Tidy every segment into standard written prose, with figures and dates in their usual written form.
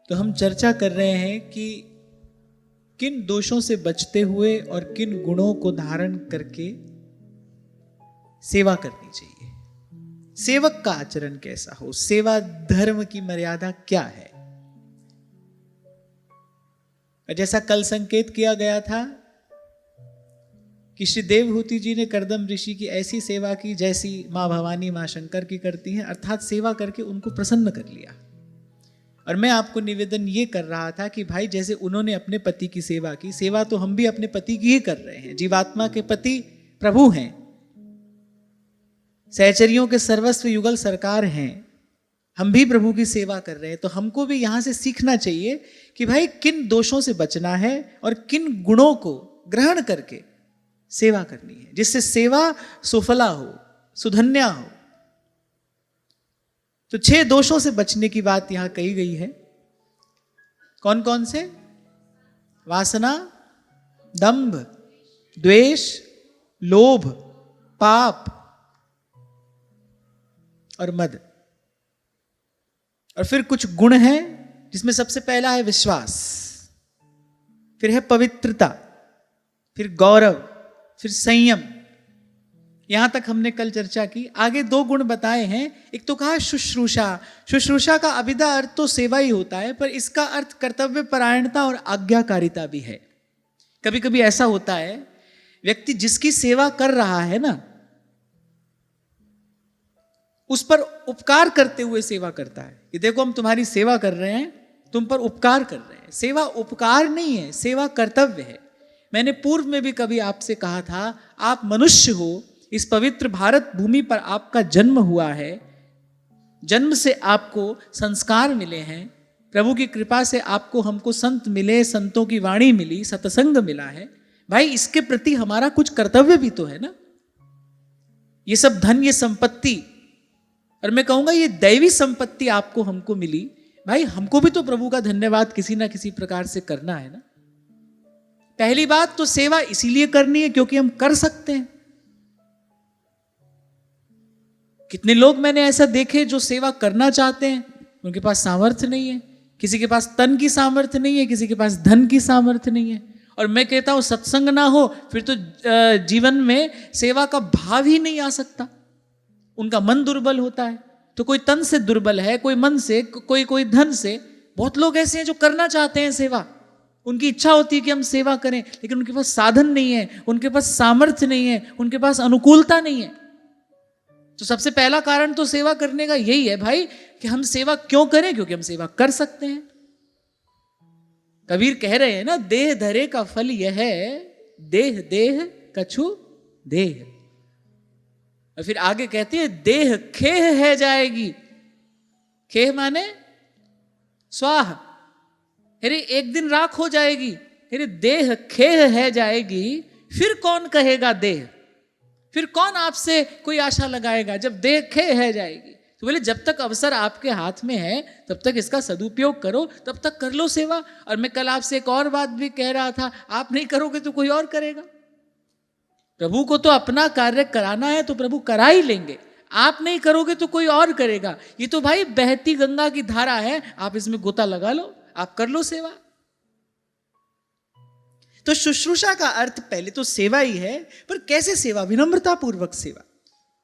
तो हम चर्चा कर रहे हैं कि किन दोषों से बचते हुए और किन गुणों को धारण करके सेवा करनी चाहिए, सेवक का आचरण कैसा हो, सेवा धर्म की मर्यादा क्या है। जैसा कल संकेत किया गया था कि श्री देवहूति जी ने करदम ऋषि की ऐसी सेवा की जैसी मां भवानी मां शंकर की करती हैं, अर्थात सेवा करके उनको प्रसन्न कर लिया। और मैं आपको निवेदन ये कर रहा था कि भाई जैसे उन्होंने अपने पति की सेवा की, सेवा तो हम भी अपने पति की ही कर रहे हैं। जीवात्मा के पति प्रभु हैं, सहचरियों के सर्वस्व युगल सरकार हैं, हम भी प्रभु की सेवा कर रहे हैं। तो हमको भी यहां से सीखना चाहिए कि भाई किन दोषों से बचना है और किन गुणों को ग्रहण करके सेवा करनी है, जिससे सेवा सुफला हो, सुधन्या हो। तो 6 दोषों से बचने की बात यहां कही गई है। कौन कौन से? वासना, दंभ, द्वेष, लोभ, पाप और मद। और फिर कुछ गुण हैं जिसमें सबसे पहला है विश्वास, फिर है पवित्रता, फिर गौरव, फिर संयम। यहां तक हमने कल चर्चा की। आगे 2 गुण बताए हैं। एक तो कहा शुश्रूषा। शुश्रूषा का अभिधा अर्थ तो सेवा ही होता है, पर इसका अर्थ कर्तव्य परायणता और आज्ञाकारिता भी है। कभी कभी ऐसा होता है व्यक्ति जिसकी सेवा कर रहा है ना, उस पर उपकार करते हुए सेवा करता है कि देखो हम तुम्हारी सेवा कर रहे हैं, तुम पर उपकार कर रहे हैं। सेवा उपकार नहीं है, सेवा कर्तव्य है। मैंने पूर्व में भी कभी आपसे कहा था, आप मनुष्य हो, इस पवित्र भारत भूमि पर आपका जन्म हुआ है, जन्म से आपको संस्कार मिले हैं, प्रभु की कृपा से आपको हमको संत मिले, संतों की वाणी मिली, सत्संग मिला है। भाई इसके प्रति हमारा कुछ कर्तव्य भी तो है ना। ये सब धन, ये संपत्ति, और मैं कहूंगा ये दैवी संपत्ति आपको हमको मिली, भाई हमको भी तो प्रभु का धन्यवाद किसी ना किसी प्रकार से करना है ना। पहली बात तो सेवा इसीलिए करनी है क्योंकि हम कर सकते हैं। कितने लोग मैंने ऐसा देखे जो सेवा करना चाहते हैं, उनके पास सामर्थ्य नहीं है। किसी के पास तन की सामर्थ्य नहीं है, किसी के पास धन की सामर्थ्य नहीं है। और मैं कहता हूं सत्संग ना हो फिर तो जीवन में सेवा का भाव ही नहीं आ सकता। उनका मन दुर्बल होता है। तो कोई तन से दुर्बल है, कोई मन से, कोई धन से। बहुत लोग ऐसे हैं जो करना चाहते हैं सेवा, उनकी इच्छा होती है कि हम सेवा करें, लेकिन उनके पास साधन नहीं है, उनके पास सामर्थ्य नहीं है, उनके पास अनुकूलता नहीं है। तो सबसे पहला कारण तो सेवा करने का यही है भाई कि हम सेवा क्यों करें, क्योंकि हम सेवा कर सकते हैं। कबीर कह रहे हैं ना, देह धरे का फल यह है, देह देह कछु देह। और फिर आगे कहते हैं देह खेह है जाएगी। खेह माने स्वाह, अरे एक दिन राख हो जाएगी। अरे देह खेह है जाएगी, फिर कौन कहेगा देह, फिर कौन आपसे कोई आशा लगाएगा जब देह खेह है जाएगी। तो बोले जब तक अवसर आपके हाथ में है तब तक इसका सदुपयोग करो, तब तक कर लो सेवा। और मैं कल आपसे एक और बात भी कह रहा था, आप नहीं करोगे तो कोई और करेगा। प्रभु को तो अपना कार्य कराना है तो प्रभु करा ही लेंगे, आप नहीं करोगे तो कोई और करेगा। ये तो भाई बहती गंगा की धारा है, आप इसमें गोता लगा लो, आप कर लो सेवा। तो शुश्रूषा का अर्थ पहले तो सेवा ही है, पर कैसे सेवा? विनम्रता पूर्वक सेवा।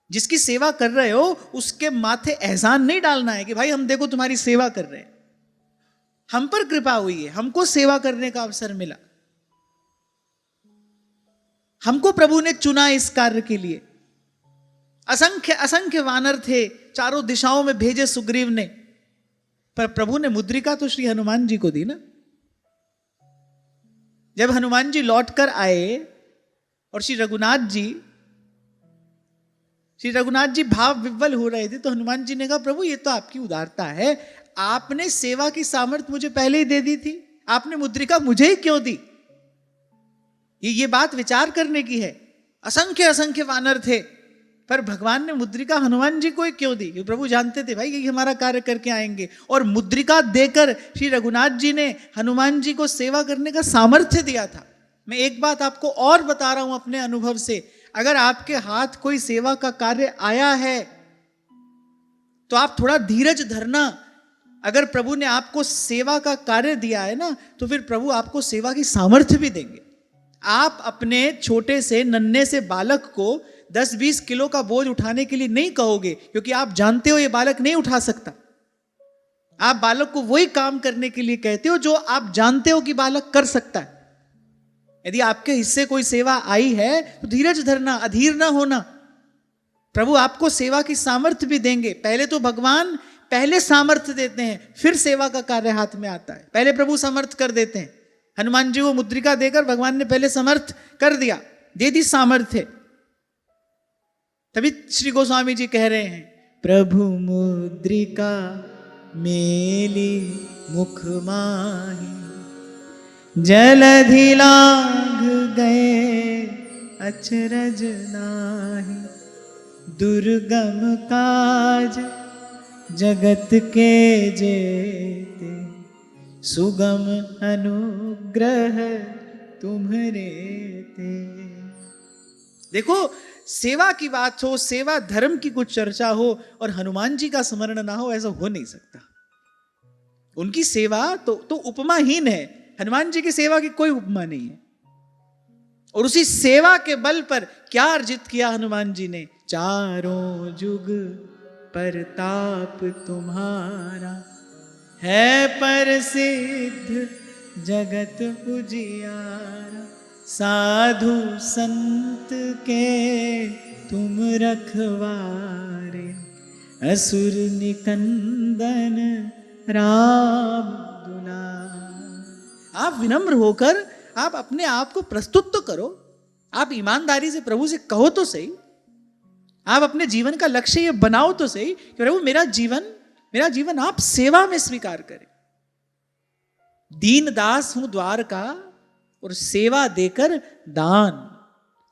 जिसकी सेवा कर रहे हो उसके माथे एहसान नहीं डालना है कि भाई हम देखो तुम्हारी सेवा कर रहे हैं, हम पर कृपा हुई है, हमको सेवा करने का अवसर मिला, हमको प्रभु ने चुना इस कार्य के लिए। असंख्य असंख्य वानर थे, चारों दिशाओं में भेजे सुग्रीव ने, पर प्रभु ने मुद्रिका तो श्री हनुमान जी को दी ना। जब हनुमान जी लौटकर आए और श्री रघुनाथ जी भाव विह्वल हो रहे थे, तो हनुमान जी ने कहा प्रभु ये तो आपकी उदारता है, आपने सेवा की सामर्थ्य मुझे पहले ही दे दी थी, आपने मुद्रिका मुझे ही क्यों दी? ये बात विचार करने की है। असंख्य असंख्य वानर थे, पर भगवान ने मुद्रिका हनुमान जी को ही क्यों दी? प्रभु जानते थे भाई ये हमारा कार्य करके आएंगे, और मुद्रिका देकर श्री रघुनाथ जी ने हनुमान जी को सेवा करने का सामर्थ्य दिया था। मैं एक बात आपको और बता रहा हूं अपने अनुभव से, अगर आपके हाथ कोई सेवा का कार्य आया है तो आप थोड़ा धीरज धरना। अगर प्रभु ने आपको सेवा का कार्य दिया है ना, तो फिर प्रभु आपको सेवा की सामर्थ्य भी देंगे। आप अपने छोटे से नन्हे से बालक को 10-20 किलो का बोझ उठाने के लिए नहीं कहोगे, क्योंकि आप जानते हो ये बालक नहीं उठा सकता। आप बालक को वही काम करने के लिए कहते हो जो आप जानते हो कि बालक कर सकता है। यदि आपके हिस्से कोई सेवा आई है तो धीरज धरना, अधीर ना होना। प्रभु आपको सेवा की सामर्थ्य भी देंगे। पहले तो भगवान पहले सामर्थ्य देते हैं, फिर सेवा का कार्य हाथ में आता है। पहले प्रभु समर्थ कर देते हैं। हनुमान जी को मुद्रिका देकर भगवान ने पहले समर्थ कर दिया, दे दी सामर्थ्य। तभी श्री गोस्वामी जी कह रहे हैं, प्रभु मुद्रिका मेली मुख माही, जलधि लांघ गए अचरज नाही, दुर्गम काज जगत के जेते, सुगम अनुग्रह तुम्हरे ते। देखो, सेवा की बात हो, सेवा धर्म की कुछ चर्चा हो और हनुमान जी का स्मरण ना हो, ऐसा हो नहीं सकता। उनकी सेवा तो उपमाहीन है। हनुमान जी की सेवा की कोई उपमा नहीं है। और उसी सेवा के बल पर क्या अर्जित किया हनुमान जी ने? चारों जुग परताप तुम्हारा, है प्रसिद्ध जगत उजियारा, साधु संत के तुम रखवारे, असुर निकंदन राम दुलार। आप विनम्र होकर आप अपने आप को प्रस्तुत तो करो। आप ईमानदारी से प्रभु से कहो तो सही। आप अपने जीवन का लक्ष्य ये बनाओ तो सही कि प्रभु मेरा जीवन आप सेवा में स्वीकार करें। दीन दास हूं द्वार का और सेवा देकर दान,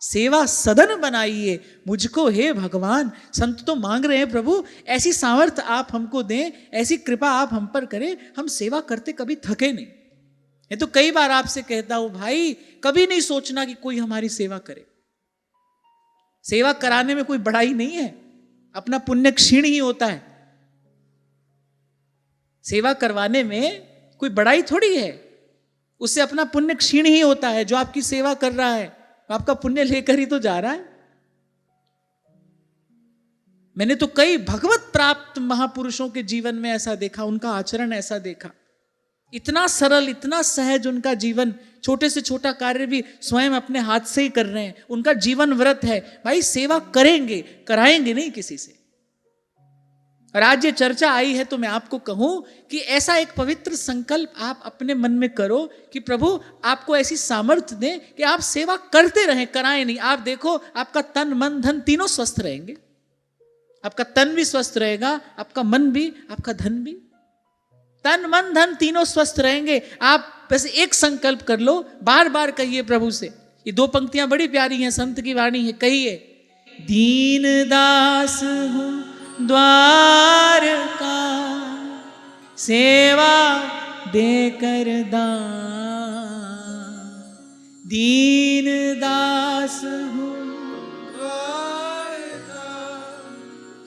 सेवा सदन बनाइए मुझको हे भगवान। संत तो मांग रहे हैं, प्रभु ऐसी सामर्थ्य आप हमको दें, ऐसी कृपा आप हम पर करें, हम सेवा करते कभी थके नहीं। ये तो कई बार आपसे कहता हूं, भाई कभी नहीं सोचना कि कोई हमारी सेवा करे। सेवा कराने में कोई बड़ाई नहीं है, अपना पुण्य क्षीण ही होता है। सेवा करवाने में कोई बड़ाई थोड़ी है, उससे अपना पुण्य क्षीण ही होता है। जो आपकी सेवा कर रहा है आपका पुण्य लेकर ही तो जा रहा है। मैंने तो कई भगवत प्राप्त महापुरुषों के जीवन में ऐसा देखा, उनका आचरण ऐसा देखा, इतना सरल, इतना सहज उनका जीवन। छोटे से छोटा कार्य भी स्वयं अपने हाथ से ही कर रहे हैं। उनका जीवन व्रत है, भाई सेवा करेंगे, कराएंगे नहीं किसी से। और आज ये चर्चा आई है तो मैं आपको कहूं कि ऐसा एक पवित्र संकल्प आप अपने मन में करो कि प्रभु आपको ऐसी सामर्थ्य दें कि आप सेवा करते रहें, कराएं नहीं। आप देखो, आपका तन मन धन तीनों स्वस्थ रहेंगे। आपका तन भी स्वस्थ रहेगा, आपका मन भी, आपका धन भी। तन मन धन तीनों स्वस्थ रहेंगे। आप बस एक संकल्प कर लो, बार बार कहिए प्रभु से। ये 2 पंक्तियां बड़ी प्यारी हैं, संत की वाणी है। कहिए, दीन दास हूं द्वार का, सेवा देकर दान, दीन दास हूं द्वार का,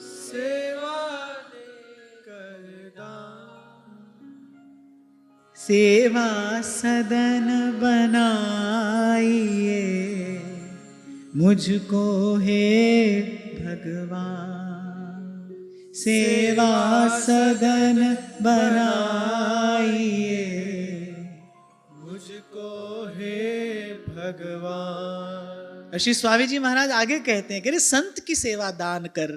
सेवा देकर दान, सेवा सदन बनाइए मुझको हे भगवान, सेवा सदन बनाइए मुझको हे भगवान। श्री स्वामी जी महाराज आगे कहते हैं कि अरे संत की सेवा दान कर,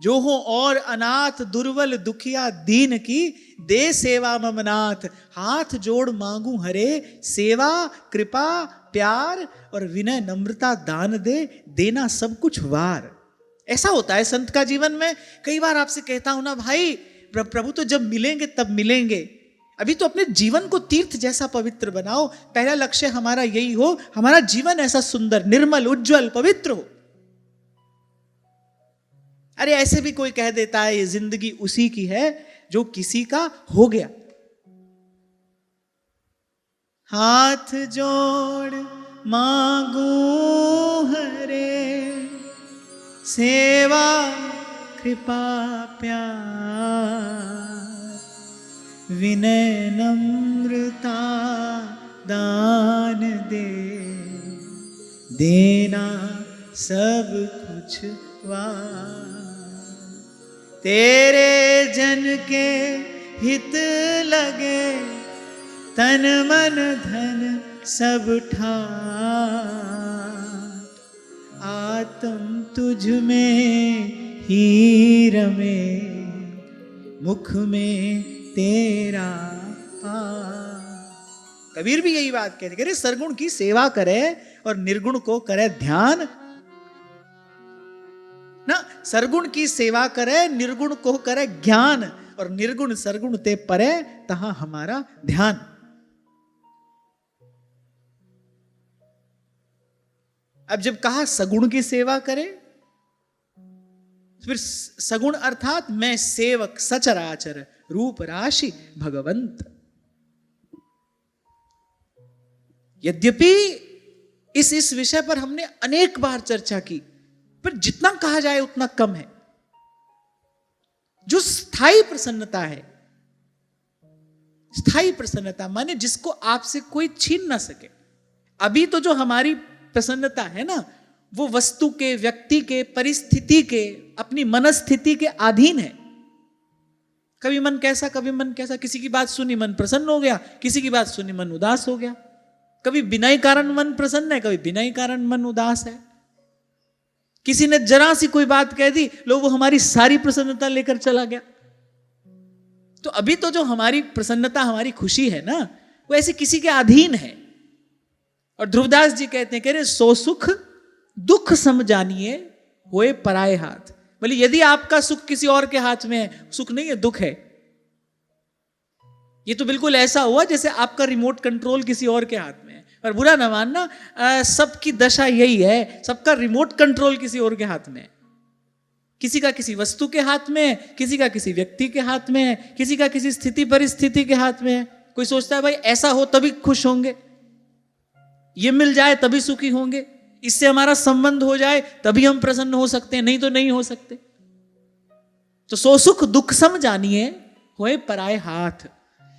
जो हो और अनाथ दुर्बल दुखिया दीन की, दे सेवा ममनाथ। हाथ जोड़ मांगू हरे, सेवा कृपा प्यार और विनय नम्रता दान दे, देना सब कुछ वार। ऐसा होता है संत का जीवन में। कई बार आपसे कहता हूं ना, भाई प्रभु तो जब मिलेंगे तब मिलेंगे, अभी तो अपने जीवन को तीर्थ जैसा पवित्र बनाओ। पहला लक्ष्य हमारा यही हो, हमारा जीवन ऐसा सुंदर निर्मल उज्जवल पवित्र हो। अरे ऐसे भी कोई कह देता है ये जिंदगी उसी की है जो किसी का हो गया। हाथ जोड़ मांगू हरे, सेवा कृपा प्यार, विनय नम्रता दान दे, देना सब कुछ तेरे जन के हित लगे, तन मन धन सब ठाट, आत्म तुझ में ही रमे, मुख में तेरा पार। कबीर भी यही बात कहते, कह रहे सरगुण की सेवा करे और निर्गुण को करे ध्यान ना। सरगुण की सेवा करे, निर्गुण को करे ज्ञान, और निर्गुण सरगुण ते परे, तहां हमारा ध्यान। अब जब कहा सगुण की सेवा करे, फिर सगुण अर्थात मैं सेवक सचराचर रूप राशि भगवंत। यद्यपि इस विषय पर हमने अनेक बार चर्चा की, पर जितना कहा जाए उतना कम है। जो स्थायी प्रसन्नता है, स्थायी प्रसन्नता माने जिसको आपसे कोई छीन ना सके। अभी तो जो हमारी प्रसन्नता है ना, वो वस्तु के, व्यक्ति के, परिस्थिति के, अपनी मनस्थिति के अधीन है। कभी मन कैसा, कभी मन कैसा। किसी की बात सुनी मन प्रसन्न हो गया, किसी की बात सुनी मन उदास हो गया। कभी बिना ही कारण मन प्रसन्न है, कभी बिना ही कारण मन उदास है। किसी ने जरा सी कोई बात कह दी, लो वो हमारी सारी प्रसन्नता लेकर चला गया। तो अभी तो जो हमारी प्रसन्नता, हमारी खुशी है ना, वो ऐसे किसी के अधीन है। और ध्रुवदास जी कहते हैं, कह रहे सो सुख दुख सम जानिए होए पराए हाथ। बोले यदि आपका सुख किसी और के हाथ में है, सुख नहीं है, दुख है। ये तो बिल्कुल ऐसा हुआ जैसे आपका रिमोट कंट्रोल किसी और के हाथ में है। पर बुरा ना मानना, सबकी दशा यही है, सबका रिमोट कंट्रोल किसी और के हाथ में है। किसी का किसी वस्तु के हाथ में है, किसी का किसी व्यक्ति के हाथ में है, किसी का किसी स्थिति परिस्थिति के हाथ में है। कोई सोचता है भाई ऐसा हो तभी खुश होंगे, ये मिल जाए तभी सुखी होंगे, इससे हमारा संबंध हो जाए तभी हम प्रसन्न हो सकते हैं, नहीं तो नहीं हो सकते। तो सो सुख दुख सम जानिए होए पराए हाथ।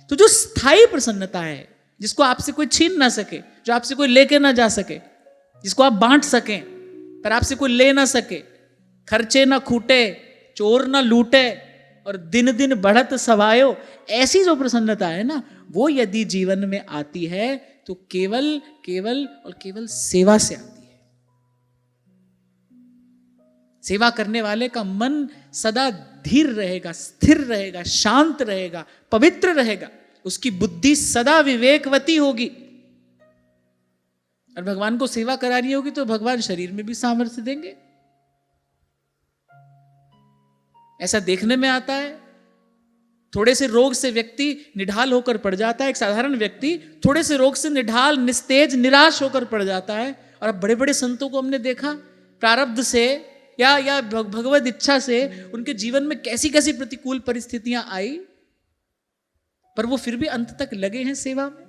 तो जो स्थायी प्रसन्नता है, जिसको आपसे कोई छीन ना सके, जो आपसे कोई लेके ना जा सके, जिसको आप बांट सकें पर आपसे कोई ले ना सके, खर्चे ना खूटे, चोर ना लूटे और दिन दिन बढ़त सवायो, ऐसी जो प्रसन्नता है ना, वो यदि जीवन में आती है तो केवल केवल और केवल सेवा से आती है। सेवा करने वाले का मन सदा धीर रहेगा, स्थिर रहेगा, शांत रहेगा, पवित्र रहेगा, उसकी बुद्धि सदा विवेकवती होगी। और भगवान को सेवा करानी होगी तो भगवान शरीर में भी सामर्थ्य देंगे। ऐसा देखने में आता है, थोड़े से रोग से व्यक्ति निढाल होकर पड़ जाता है। एक साधारण व्यक्ति थोड़े से रोग से निढाल, निस्तेज, निराश होकर पड़ जाता है। और अब बड़े बड़े संतों को हमने देखा, प्रारब्ध से या भगवत इच्छा से उनके जीवन में कैसी कैसी प्रतिकूल परिस्थितियां आई, पर वो फिर भी अंत तक लगे हैं सेवा में।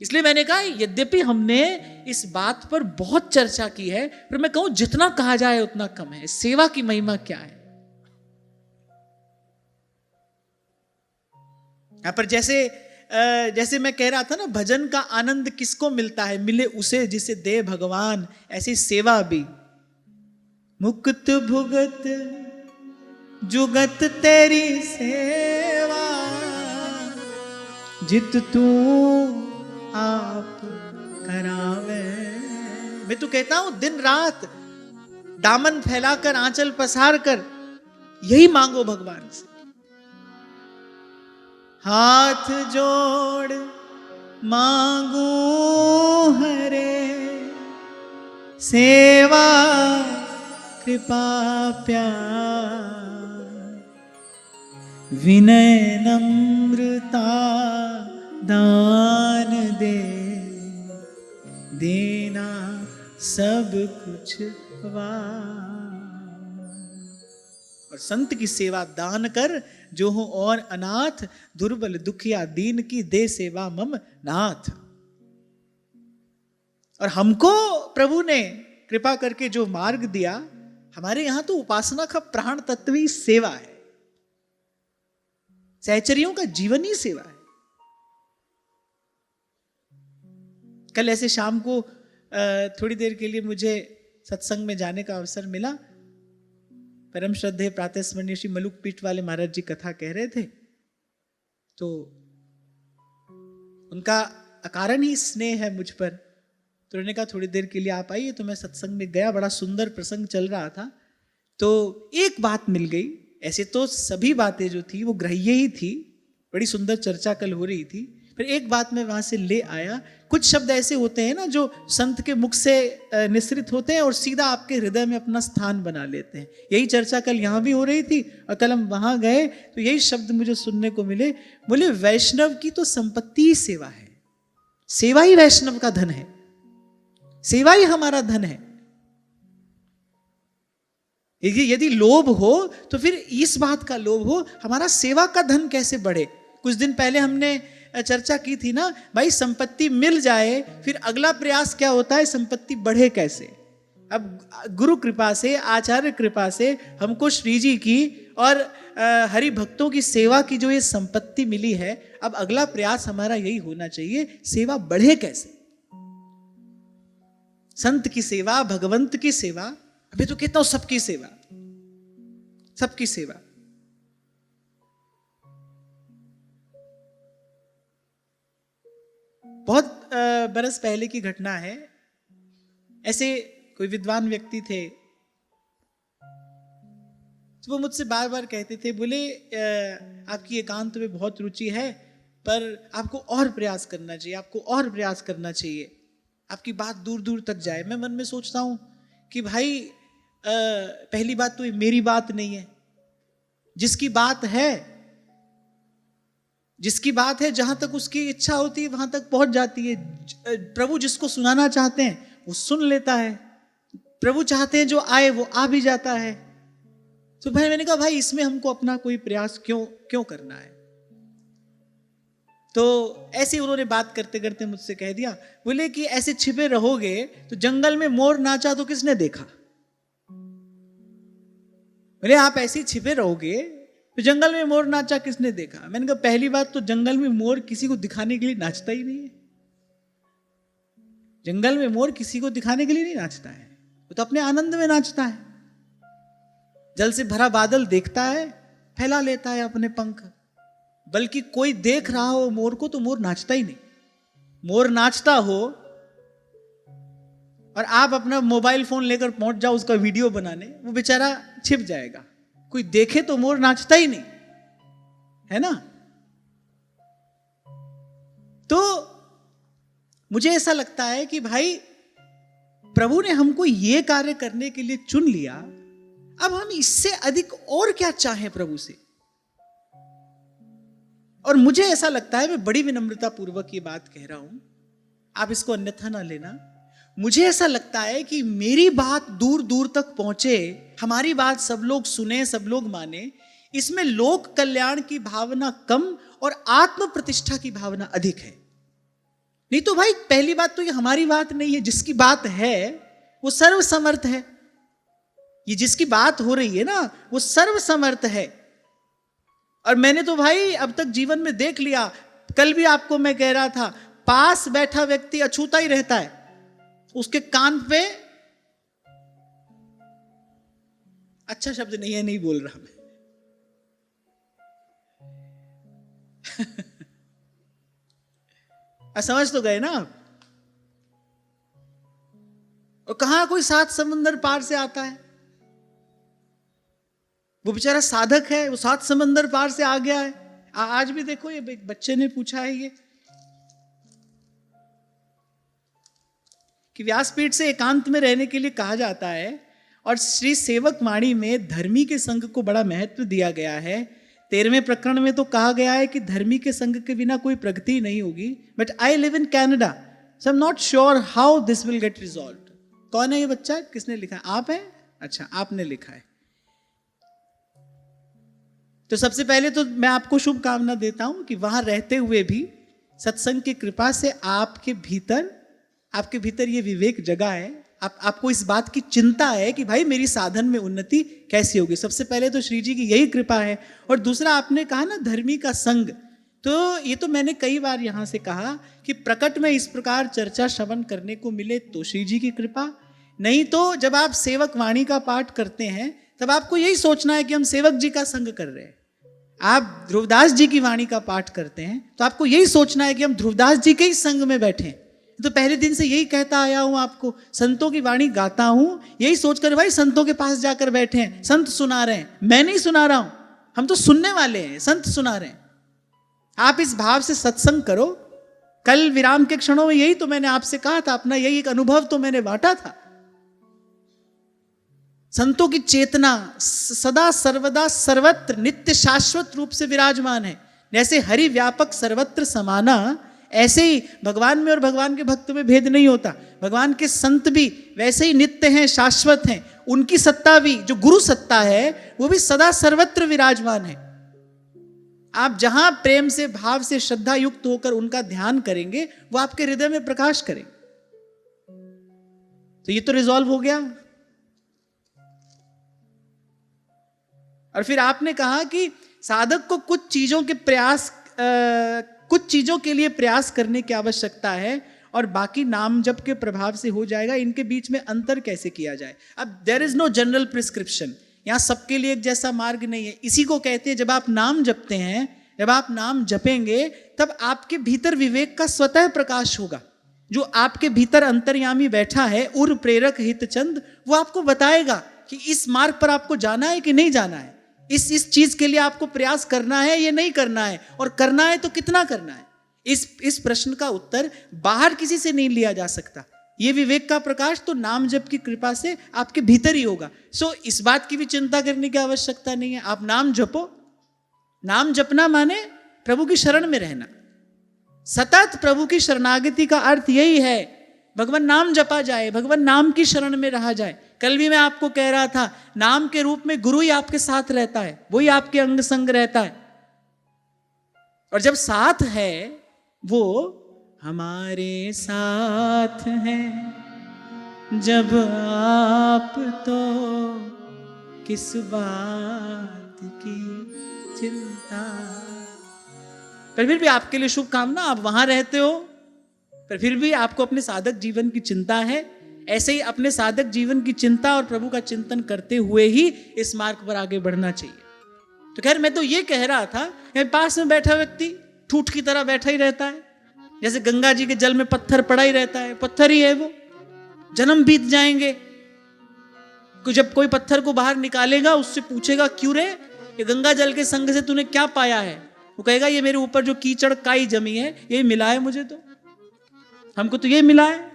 इसलिए मैंने कहा यद्यपि हमने इस बात पर बहुत चर्चा की है, पर मैं कहूं जितना कहा जाए उतना कम है। सेवा की महिमा क्या है। यहां पर जैसे मैं कह रहा था ना, भजन का आनंद किसको मिलता है, मिले उसे जिसे दे भगवान। ऐसी सेवा भी मुक्त भुगत जुगत तेरी सेवा, जित तू आप करावे। मैं तो कहता हूं दिन रात दामन फैलाकर, आंचल पसार कर यही मांगो भगवान से। हाथ जोड़ मांगू हरे, सेवा कृपा प्यार, विनय नम्रता दान दे, देना सब कुछ वार। और संत की सेवा दान कर, जो हो और अनाथ, दुर्बल दुखिया दीन की दे सेवा मम नाथ। और हमको प्रभु ने कृपा करके जो मार्ग दिया, हमारे यहां तो उपासना का प्राण तत्व ही सेवा है। सहचरियों का जीवन ही सेवा है। कल ऐसे शाम को थोड़ी देर के लिए मुझे सत्संग में जाने का अवसर मिला। परम श्रद्धेय प्रातः स्मरणीय श्री मलुक पीठ वाले महाराज जी कथा कह रहे थे, तो उनका अकारण ही स्नेह है मुझ पर, तो उन्होंने कहा थोड़ी देर के लिए आप आइए। तो मैं सत्संग में गया, बड़ा सुंदर प्रसंग चल रहा था। तो एक बात मिल गई, ऐसे तो सभी बातें जो थी वो ग्राह्य ही थी, बड़ी सुंदर चर्चा कल हो रही थी, फिर एक बात मैं वहां से ले आया। कुछ शब्द ऐसे होते हैं ना जो संत के मुख से निसृत होते हैं और सीधा आपके हृदय में अपना स्थान बना लेते हैं। यही चर्चा कल यहाँ भी हो रही थी और कल हम वहां गए तो यही शब्द मुझे सुनने को मिले। बोले वैष्णव की तो संपत्ति ही सेवा है, सेवा ही वैष्णव का धन है, सेवा ही हमारा धन है। यदि लोभ हो तो फिर इस बात का लोभ हो हमारा सेवा का धन कैसे बढ़े। कुछ दिन पहले हमने चर्चा की थी ना, भाई संपत्ति मिल जाए फिर अगला प्रयास क्या होता है, संपत्ति बढ़े कैसे। अब गुरु कृपा से, आचार्य कृपा से हमको श्री जी की और हरि भक्तों की सेवा की जो ये संपत्ति मिली है, अब अगला प्रयास हमारा यही होना चाहिए, सेवा बढ़े कैसे। संत की सेवा, भगवंत की सेवा, अभी तो कहता हूं सबकी सेवा, सबकी सेवा। बहुत बरस पहले की घटना है। ऐसे कोई विद्वान व्यक्ति थे, तो वो मुझसे बार बार कहते थे, बोले आपकी एकांत में बहुत रुचि है पर आपको और प्रयास करना चाहिए, आपको और प्रयास करना चाहिए, आपकी बात दूर दूर तक जाए। मैं मन में सोचता हूं कि भाई पहली बात तो ये मेरी बात नहीं है, जिसकी बात है जहां तक उसकी इच्छा होती है वहां तक पहुंच जाती है। प्रभु जिसको सुनाना चाहते हैं वो सुन लेता है, प्रभु चाहते हैं जो आए वो आ भी जाता है। तो भाई मैंने कहा भाई इसमें हमको अपना कोई प्रयास क्यों करना है। तो ऐसे उन्होंने बात करते करते मुझसे कह दिया, बोले कि ऐसे छिपे रहोगे तो जंगल में मोर नाचा तो किसने देखा। बोले आप ऐसे छिपे रहोगे तो जंगल में मोर नाचा किसने देखा। मैंने कहा पहली बात तो जंगल में मोर किसी को दिखाने के लिए नाचता ही नहीं है, जंगल में मोर किसी को दिखाने के लिए नहीं नाचता है, वो तो अपने आनंद में नाचता है। जल से भरा बादल देखता है, फैला लेता है अपने पंख, बल्कि कोई देख रहा हो मोर को तो मोर नाचता ही नहीं। मोर नाचता हो और आप अपना मोबाइल फोन लेकर पहुंच जाओ उसका वीडियो बनाने, वो बेचारा छिप जाएगा, कोई देखे तो मोर नाचता ही नहीं है ना। तो मुझे ऐसा लगता है कि भाई प्रभु ने हमको ये कार्य करने के लिए चुन लिया, अब हम इससे अधिक और क्या चाहें प्रभु से। और मुझे ऐसा लगता है, मैं बड़ी विनम्रता पूर्वक ये बात कह रहा हूं, आप इसको अन्यथा ना लेना, मुझे ऐसा लगता है कि मेरी बात दूर दूर तक पहुंचे, हमारी बात सब लोग सुने, सब लोग माने, इसमें लोक कल्याण की भावना कम और आत्म प्रतिष्ठा की भावना अधिक है। नहीं तो भाई पहली बात तो ये हमारी बात नहीं है, जिसकी बात है वो सर्वसमर्थ है। ये जिसकी बात हो रही है ना वो सर्वसमर्थ है। और मैंने तो भाई अब तक जीवन में देख लिया, कल भी आपको मैं कह रहा था, पास बैठा व्यक्ति अछूता ही रहता है, उसके कान पे, अच्छा शब्द नहीं है, नहीं बोल रहा मैं समझ तो गए ना आप। और कहां कोई 7 समंदर पार से आता है, वो बेचारा साधक है, वो 7 समंदर पार से आ गया है। आज भी देखो ये बच्चे ने पूछा है ये कि व्यासपीठ से एकांत में रहने के लिए कहा जाता है, और श्री सेवक वाणी में धर्मी के संग को बड़ा महत्व दिया गया है। 13वें प्रकरण में तो कहा गया है कि धर्मी के संग के बिना कोई प्रगति नहीं होगी। But I live in Canada, so I am not sure how this will get resolve. कौन है ये बच्चा, किसने लिखा है? आप हैं? अच्छा, आपने लिखा है। तो सबसे पहले तो मैं आपको शुभकामना देता हूं कि वहां रहते हुए भी सत्संग की कृपा से आपके भीतर ये विवेक जगा है, आपको इस बात की चिंता है कि भाई मेरी साधन में उन्नति कैसी होगी। सबसे पहले तो श्री जी की यही कृपा है। और दूसरा आपने कहा ना धर्मी का संग, तो ये तो मैंने कई बार यहाँ से कहा कि प्रकट में इस प्रकार चर्चा श्रवण करने को मिले तो श्री जी की कृपा, नहीं तो जब आप सेवक वाणी का पाठ करते हैं तब आपको यही सोचना है कि हम सेवक जी का संग कर रहे हैं। आप ध्रुवदास जी की वाणी का पाठ करते हैं तो आपको यही सोचना है कि हम ध्रुवदास जी के ही संग में बैठे हैं। तो पहले दिन से यही कहता आया हूं आपको, संतों की वाणी गाता हूं, यही सोचकर भाई संतों के पास जाकर बैठे हैं, संत सुना रहे हैं, मैं नहीं सुना रहा हूं, हम तो सुनने वाले हैं, संत सुना रहे हैं। आप इस भाव से सत्संग करो। कल विराम के क्षणों में यही तो मैंने आपसे कहा था, अपना यही एक अनुभव तो मैंने बांटा था। संतों की चेतना सदा सर्वदा सर्वत्र नित्य शाश्वत रूप से विराजमान है। जैसे हरि व्यापक सर्वत्र समाना, ऐसे ही भगवान में और भगवान के भक्त में भेद नहीं होता। भगवान के संत भी वैसे ही नित्य हैं, शाश्वत हैं। उनकी सत्ता भी, जो गुरु सत्ता है, वो भी सदा सर्वत्र विराजमान है। आप जहां प्रेम से, भाव से, श्रद्धा युक्त होकर उनका ध्यान करेंगे, वो आपके हृदय में प्रकाश करेंगे। तो ये तो रिजॉल्व हो गया। और फिर आपने कहा कि साधक को कुछ चीजों के लिए प्रयास करने की आवश्यकता है और बाकी नाम जप के प्रभाव से हो जाएगा। इनके बीच में अंतर कैसे किया जाए? अब there is no general prescription, यहां सबके लिए एक जैसा मार्ग नहीं है। इसी को कहते हैं जब आप नाम जपते हैं, जब आप नाम जपेंगे तब आपके भीतर विवेक का स्वतः प्रकाश होगा। जो आपके भीतर अंतर्यामी बैठा है, उर प्रेरक हित चंद, वो आपको बताएगा कि इस मार्ग पर आपको जाना है कि नहीं जाना है, इस चीज के लिए आपको प्रयास करना है या नहीं करना है, और करना है तो कितना करना है। इस प्रश्न का उत्तर बाहर किसी से नहीं लिया जा सकता। ये विवेक का प्रकाश तो नाम जप की कृपा से आपके भीतर ही होगा। सो इस बात की भी चिंता करने की आवश्यकता नहीं है। आप नाम जपो। नाम जपना माने प्रभु की शरण में रहना। सतत प्रभु की शरणागति का अर्थ यही है, भगवान नाम जपा जाए, भगवान नाम की शरण में रहा जाए। कल भी मैं आपको कह रहा था, नाम के रूप में गुरु ही आपके साथ रहता है, वही आपके अंग संग रहता है। और जब साथ है, वो हमारे साथ है जब आप तो किस बात की चिंता। पर फिर भी आपके लिए शुभकामना, आप वहां रहते हो, पर फिर भी आपको अपने साधक जीवन की चिंता है। ऐसे ही अपने साधक जीवन की चिंता और प्रभु का चिंतन करते हुए ही इस मार्ग पर आगे बढ़ना चाहिए। तो खैर मैं तो ये कह रहा था, पास में बैठा व्यक्ति ठूठ की तरह बैठा ही रहता है, जैसे गंगा जी के जल में पत्थर पड़ा ही रहता है, पत्थर ही है वो, जन्म बीत जाएंगे। जब कोई पत्थर को बाहर निकालेगा, उससे पूछेगा क्यों रे, ये गंगा जल के संग से तूने क्या पाया है? वो कहेगा ये मेरे ऊपर जो कीचड़ काई जमी है, यही मिला है मुझे, तो हमको तो यही मिला है।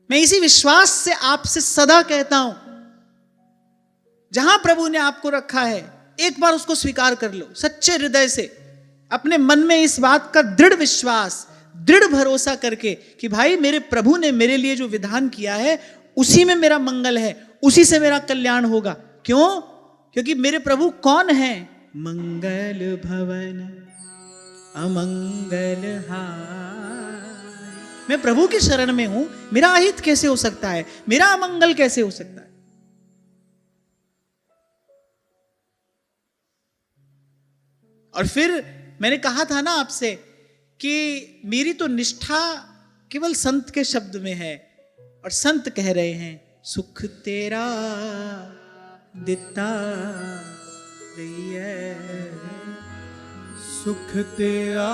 मैं इसी विश्वास से आपसे सदा कहता हूं, जहां प्रभु ने आपको रखा है एक बार उसको स्वीकार कर लो सच्चे हृदय से, अपने मन में इस बात का दृढ़ विश्वास, दृढ़ भरोसा करके कि भाई मेरे प्रभु ने मेरे लिए जो विधान किया है उसी में मेरा मंगल है, उसी से मेरा कल्याण होगा। क्यों? क्योंकि मेरे प्रभु कौन है? मंगल भवन अमंगल हाय। मैं प्रभु की शरण में हूं, मेरा अहित कैसे हो सकता है, मेरा अमंगल कैसे हो सकता है? और फिर मैंने कहा था ना आपसे कि मेरी तो निष्ठा केवल संत के शब्द में है, और संत कह रहे हैं सुख तेरा दिता लइए, सुख तेरा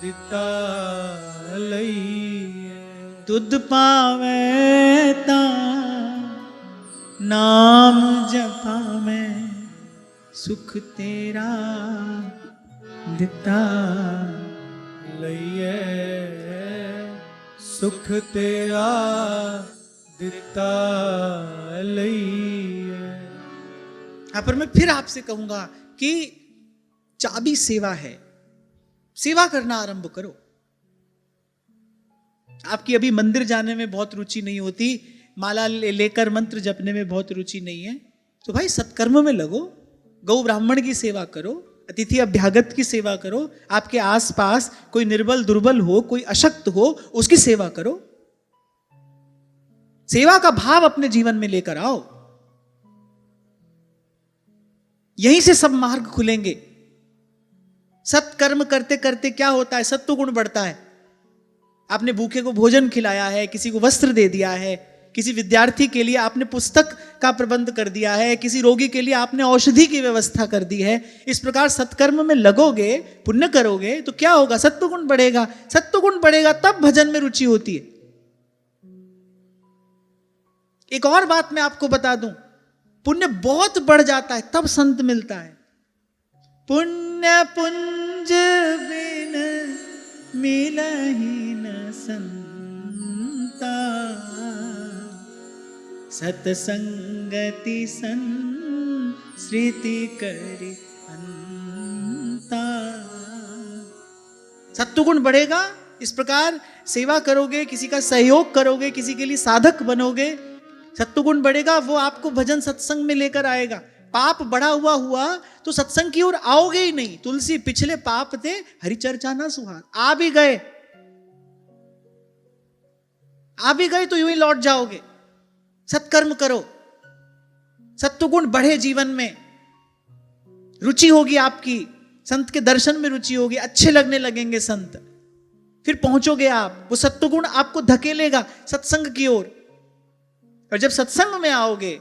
दिता लइए, तुद पावे ता नाम जपावे, सुख तेरा दिता लइए, सुख तेरा दिता लइए। यहां पर मैं फिर आपसे कहूंगा कि चाबी सेवा है। सेवा करना आरंभ करो। आपकी अभी मंदिर जाने में बहुत रुचि नहीं होती, माला लेकर मंत्र जपने में बहुत रुचि नहीं है, तो भाई सत्कर्म में लगो। गौ ब्राह्मण की सेवा करो, अतिथि अभ्यागत की सेवा करो, आपके आसपास कोई निर्बल दुर्बल हो, कोई अशक्त हो, उसकी सेवा करो। सेवा का भाव अपने जीवन में लेकर आओ, यहीं से सब मार्ग खुलेंगे। सत्कर्म करते करते क्या होता है, सत्व गुण बढ़ता है। आपने भूखे को भोजन खिलाया है, किसी को वस्त्र दे दिया है, किसी विद्यार्थी के लिए आपने पुस्तक का प्रबंध कर दिया है, किसी रोगी के लिए आपने औषधि की व्यवस्था कर दी है। इस प्रकार सत्कर्म में लगोगे, पुण्य करोगे तो क्या होगा, सत्व गुण बढ़ेगा। सत्व गुण बढ़ेगा तब भजन में रुचि होती है। एक और बात मैं आपको बता दूं, पुण्य बहुत बढ़ जाता है तब संत मिलता है। पुण्य पुंज बिन मिलहि न संता, सतसंगति संस्कृति करि अंता। सत्वगुण बढ़ेगा, इस प्रकार सेवा करोगे, किसी का सहयोग करोगे, किसी के लिए साधक बनोगे, सत्वगुण बढ़ेगा, वो आपको भजन सत्संग में लेकर आएगा। पाप बढ़ा हुआ तो सत्संग की ओर आओगे ही नहीं। तुलसी पिछले पाप थे, हरि चर्चा ना सुहार। आ भी गए तो यूं ही लौट जाओगे। सत्कर्म करो, सत्वगुण बढ़े, जीवन में रुचि होगी आपकी, संत के दर्शन में रुचि होगी, अच्छे लगने लगेंगे संत, फिर पहुंचोगे आप। वो सत्वगुण आपको धकेलेगा सत्संग की ओर। और जब सत्संग में आओगे,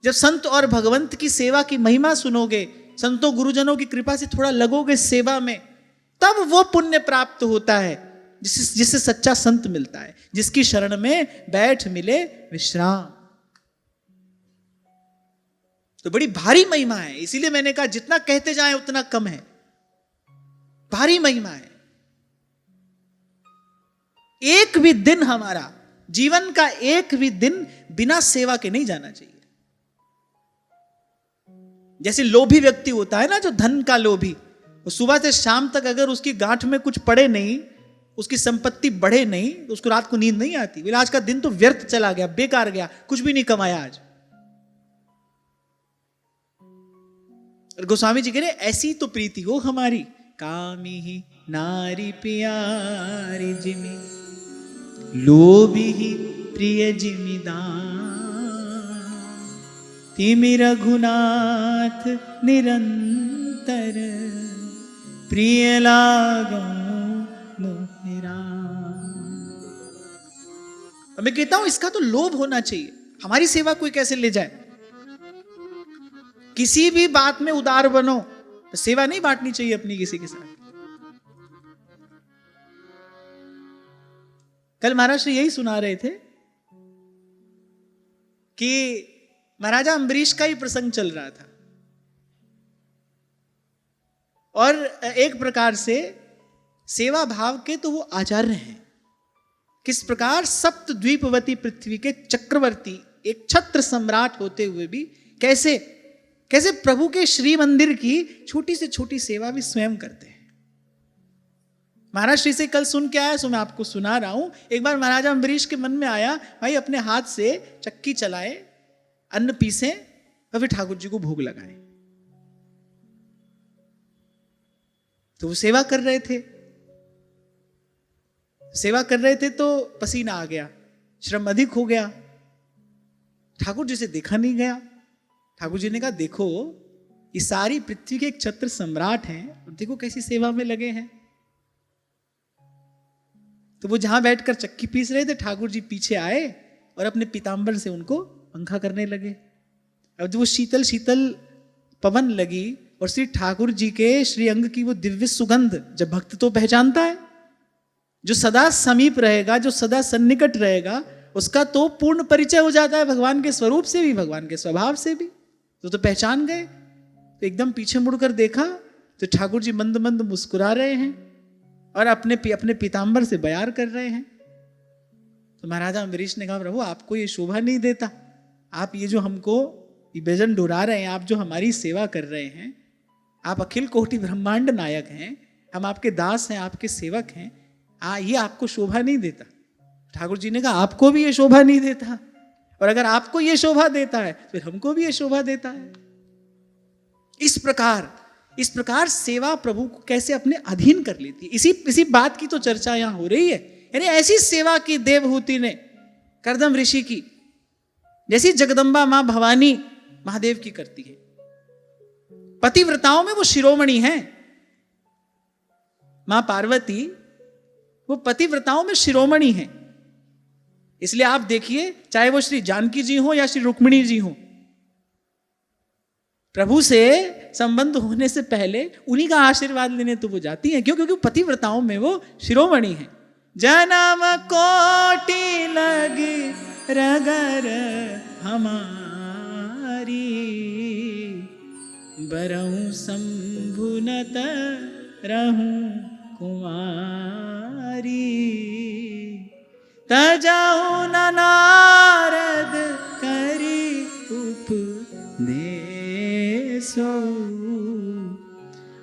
जब संत और भगवंत की सेवा की महिमा सुनोगे, संतों गुरुजनों की कृपा से थोड़ा लगोगे सेवा में, तब वो पुण्य प्राप्त होता है जिससे सच्चा संत मिलता है, जिसकी शरण में बैठ मिले विश्राम। तो बड़ी भारी महिमा है। इसीलिए मैंने कहा जितना कहते जाएं उतना कम है। भारी महिमा है। एक भी दिन हमारा जीवन का एक भी दिन बिना सेवा के नहीं जाना चाहिए। जैसे लोभी व्यक्ति होता है ना, जो धन का लोभी, वो सुबह से शाम तक अगर उसकी गांठ में कुछ पड़े नहीं, उसकी संपत्ति बढ़े नहीं, तो उसको रात को नींद नहीं आती। बोले आज का दिन तो व्यर्थ चला गया, बेकार गया, कुछ भी नहीं कमाया आज। और गोस्वामी जी कह रहे ऐसी तो प्रीति हो हमारी, कामी ही नारी प्यारी जिमी, लोभी ही प्रिय जिमीदान, तिमि रघुनाथ निरंतर, प्रिय लागो मोहिरा। मैं कहता हूं इसका तो लोभ होना चाहिए। हमारी सेवा कोई कैसे ले जाए। किसी भी बात में उदार बनो, सेवा नहीं बांटनी चाहिए अपनी किसी के साथ। कल महाराज श्री यही सुना रहे थे कि महाराजा अम्बरीश का ही प्रसंग चल रहा था, और एक प्रकार से सेवा भाव के तो वो आचार्य हैं। किस प्रकार सप्त द्वीपवती पृथ्वी के चक्रवर्ती, एक छत्र सम्राट होते हुए भी कैसे कैसे प्रभु के श्री मंदिर की छोटी से छोटी सेवा भी स्वयं करते हैं। महाराज श्री से कल सुन के आया, सो मैं आपको सुना रहा हूं। एक बार महाराजा अम्बरीश के मन में आया, भाई अपने हाथ से चक्की चलाए, अन्न पीसे और फिर ठाकुर जी को भोग लगाए। तो वो सेवा कर रहे थे तो पसीना आ गया, श्रम अधिक हो गया, ठाकुर जी से देखा नहीं गया। ठाकुर जी ने कहा देखो ये सारी पृथ्वी के एक छत्र सम्राट हैं और देखो कैसी सेवा में लगे हैं। तो वो जहां बैठकर चक्की पीस रहे थे, ठाकुर जी पीछे आए और अपने पीतांबर से उनको पंखा करने लगे। अब जब वो शीतल शीतल पवन लगी और श्री ठाकुर जी के श्री अंग की वो दिव्य सुगंध, जब भक्त तो पहचानता है, जो सदा समीप रहेगा, जो सदा सन्निकट रहेगा, उसका तो पूर्ण परिचय हो जाता है भगवान के स्वरूप से भी, भगवान के स्वभाव से भी। तो पहचान गए। तो एकदम पीछे मुड़कर देखा तो ठाकुर जी मंद मंद मुस्कुरा रहे हैं और अपने पीतांबर से बयार कर रहे हैं। तो महाराजा अम्बरीश ने कहा प्रभु आपको ये शोभा नहीं देता, आप ये जो हमको ये बेजन डुरा रहे हैं, आप जो हमारी सेवा कर रहे हैं, आप अखिल कोटि ब्रह्मांड नायक हैं, हम आपके दास हैं, आपके सेवक हैं, ये आपको शोभा नहीं देता। ठाकुर जी ने कहा आपको भी ये शोभा नहीं देता, और अगर आपको ये शोभा देता है फिर हमको भी ये शोभा देता है। इस प्रकार सेवा प्रभु को कैसे अपने अधीन कर लेती है, इसी बात की तो चर्चा यहां हो रही है। यानी ऐसी सेवा की देवहूति ने कर्दम ऋषि की, जैसी जगदम्बा मां भवानी महादेव की करती है। पतिव्रताओं में वो शिरोमणि है। मां पार्वती वो पतिव्रताओं में शिरोमणि है। इसलिए आप देखिए, चाहे वो श्री जानकी जी हो या श्री रुक्मिणी जी हो, प्रभु से संबंध होने से पहले उन्हीं का आशीर्वाद लेने तो वो जाती हैं। क्यों? क्योंकि पतिव्रताओं में वो शिरोमणि है। जन्म कोटि लगी रगर हमारी, बरऊं संभुनत रहूं कुमारी, तजाऊं न नारद करी उपदेशो,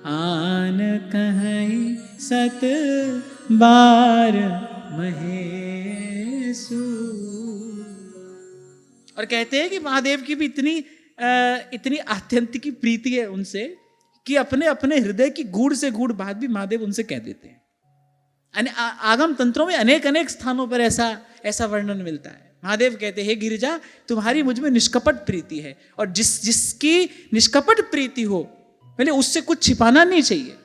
आन कहीं सत बार महेशु। और कहते हैं कि महादेव की भी इतनी आत्यंतिक प्रीति है उनसे कि अपने अपने हृदय की गूढ़ से गूढ़ बात भी महादेव उनसे कह देते हैं। आगम तंत्रों में अनेक अनेक स्थानों पर ऐसा वर्णन मिलता है। महादेव कहते हैं, गिरिजा तुम्हारी मुझ में निष्कपट प्रीति है, और जिसकी निष्कपट प्रीति हो पहले उससे कुछ छिपाना नहीं चाहिए,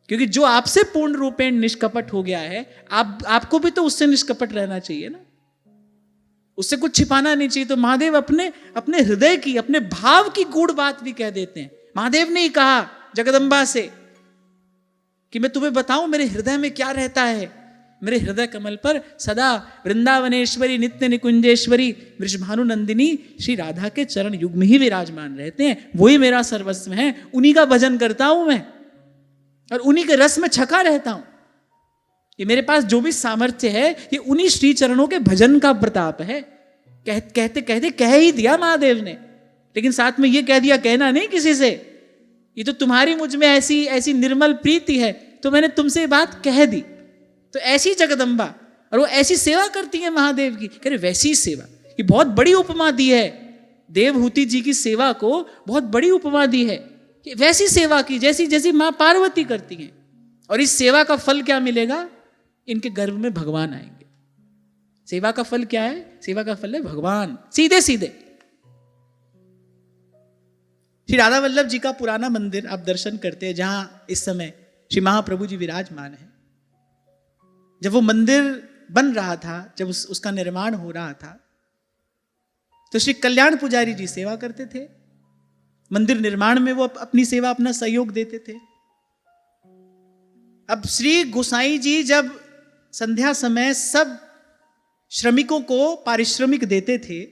क्योंकि जो आपसे पूर्ण रूपेण निष्कपट हो गया है, आपको भी तो उससे निष्कपट रहना चाहिए ना, उससे कुछ छिपाना नहीं चाहिए। तो महादेव अपने हृदय की, अपने भाव की गूढ़ बात भी कह देते हैं। महादेव ने ही कहा जगदम्बा से कि मैं तुम्हें बताऊं मेरे हृदय में क्या रहता है। मेरे हृदय कमल पर सदा वृंदावनेश्वरी नित्य निकुंजेश्वरी वृषभानु नंदिनी श्री राधा के चरण युग में ही विराजमान रहते हैं। वही मेरा सर्वस्व है, उन्हीं का भजन करता हूं मैं, और उन्हीं के रस में छका रहता हूं। ये मेरे पास जो भी सामर्थ्य है, ये उन्हीं श्री चरणों के भजन का प्रताप है। कहते कहते कह ही दिया महादेव ने, लेकिन साथ में ये कह दिया, कहना नहीं किसी से, ये तो तुम्हारी मुझ में ऐसी निर्मल प्रीति है, तो मैंने तुमसे बात कह दी। तो ऐसी जगदम्बा, और वो ऐसी सेवा करती है महादेव की। कह रहे वैसी सेवा, ये बहुत बड़ी उपमा दी है। देवहूति जी की सेवा को बहुत बड़ी उपमा दी है कि वैसी सेवा की जैसी मां पार्वती करती हैं। और इस सेवा का फल क्या मिलेगा? इनके गर्भ में भगवान आएंगे। सेवा का फल क्या है? सेवा का फल है भगवान, सीधे सीधे। श्री राधा वल्लभ जी का पुराना मंदिर आप दर्शन करते हैं, जहां इस समय श्री महाप्रभु जी विराजमान है। जब वो मंदिर बन रहा था, जब उसका निर्माण हो रहा था, तो श्री कल्याण पुजारी जी सेवा करते थे। मंदिर निर्माण में वो अपनी सेवा, अपना सहयोग देते थे। अब श्री गोसाई जी जब संध्या समय सब श्रमिकों को पारिश्रमिक देते थे,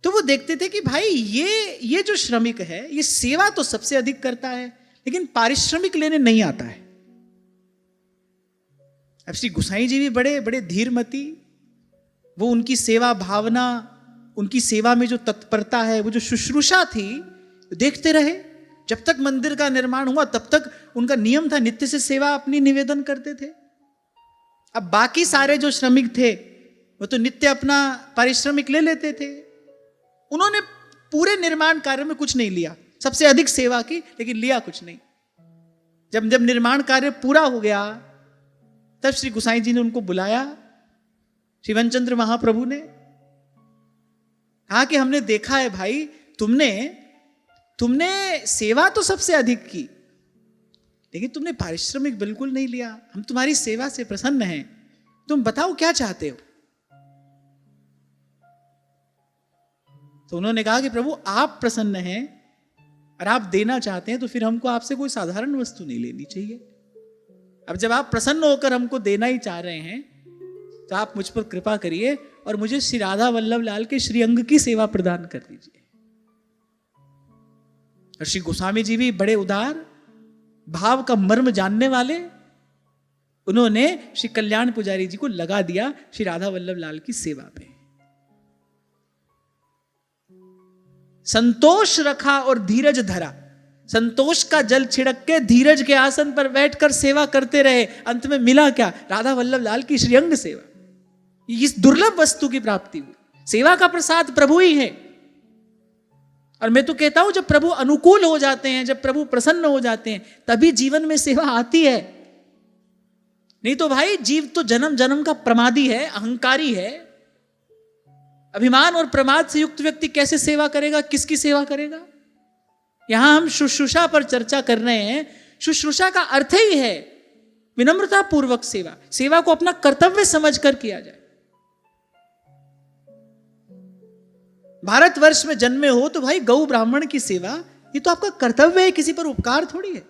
तो वो देखते थे कि भाई ये जो श्रमिक है, ये सेवा तो सबसे अधिक करता है, लेकिन पारिश्रमिक लेने नहीं आता है। अब श्री गोसाई जी भी बड़े बड़े धीरमती, वो उनकी सेवा भावना, उनकी सेवा में जो तत्परता है, वो जो शुश्रूषा थी, देखते रहे। जब तक मंदिर का निर्माण हुआ तब तक उनका नियम था, नित्य से सेवा अपनी निवेदन करते थे। अब बाकी सारे जो श्रमिक थे वो तो नित्य अपना पारिश्रमिक ले लेते थे। उन्होंने पूरे निर्माण कार्य में कुछ नहीं लिया, सबसे अधिक सेवा की, लेकिन लिया कुछ नहीं। जब निर्माण कार्य पूरा हो गया, तब श्री गोसाई जी ने उनको बुलाया। श्री वनचंद्र महाप्रभु ने कहा कि हमने देखा है भाई, तुमने सेवा तो सबसे अधिक की, लेकिन तुमने पारिश्रमिक बिल्कुल नहीं लिया। हम तुम्हारी सेवा से प्रसन्न हैं, तुम बताओ क्या चाहते हो। तो उन्होंने कहा कि प्रभु आप प्रसन्न हैं और आप देना चाहते हैं, तो फिर हमको आपसे कोई साधारण वस्तु नहीं लेनी चाहिए। अब जब आप प्रसन्न होकर हमको देना ही चाह रहे हैं, तो आप मुझ पर कृपा करिए और मुझे श्री राधा वल्लभ लाल के श्रीअंग की सेवा प्रदान कर दीजिए। और श्री गोस्वामी जी भी बड़े उदार, भाव का मर्म जानने वाले, उन्होंने श्री कल्याण पुजारी जी को लगा दिया श्री राधा वल्लभ लाल की सेवा पे। संतोष रखा और धीरज धरा। संतोष का जल छिड़क के धीरज के आसन पर बैठकर सेवा करते रहे। अंत में मिला क्या? राधा वल्लभ लाल की श्रीअंग सेवा। इस दुर्लभ वस्तु की प्राप्ति हुई। सेवा का प्रसाद प्रभु ही है। और मैं तो कहता हूं, जब प्रभु अनुकूल हो जाते हैं, जब प्रभु प्रसन्न हो जाते हैं, तभी जीवन में सेवा आती है। नहीं तो भाई जीव तो जन्म जन्म का प्रमादी है, अहंकारी है। अभिमान और प्रमाद से युक्त व्यक्ति कैसे सेवा करेगा, किसकी सेवा करेगा? यहां हम शुश्रूषा पर चर्चा कर रहे हैं। शुश्रूषा का अर्थ ही है विनम्रता पूर्वक सेवा, सेवा को अपना कर्तव्य समझकर किया जाए। भारतवर्ष में जन्मे हो तो भाई गौ ब्राह्मण की सेवा ये तो आपका कर्तव्य है, किसी पर उपकार थोड़ी है।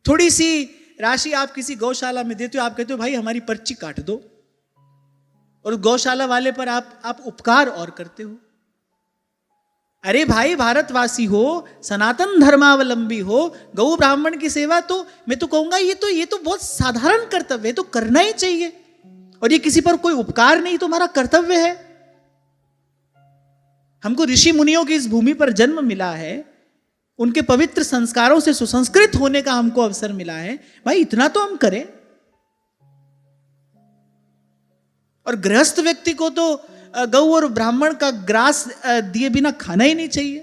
थोड़ी सी राशि आप किसी गौशाला में देते हो, आप कहते हो भाई हमारी पर्ची काट दो, और गौशाला वाले पर आप उपकार और करते हो। अरे भाई भारतवासी हो, सनातन धर्मावलंबी हो, गौ ब्राह्मण की सेवा तो मैं तो कहूंगा ये तो बहुत साधारण कर्तव्य है, तो करना ही चाहिए। और ये किसी पर कोई उपकार नहीं, तो हमारा कर्तव्य है। हमको ऋषि मुनियों की इस भूमि पर जन्म मिला है, उनके पवित्र संस्कारों से सुसंस्कृत होने का हमको अवसर मिला है, भाई इतना तो हम करें। और गृहस्थ व्यक्ति को तो गौ और ब्राह्मण का ग्रास दिए बिना खाना ही नहीं चाहिए।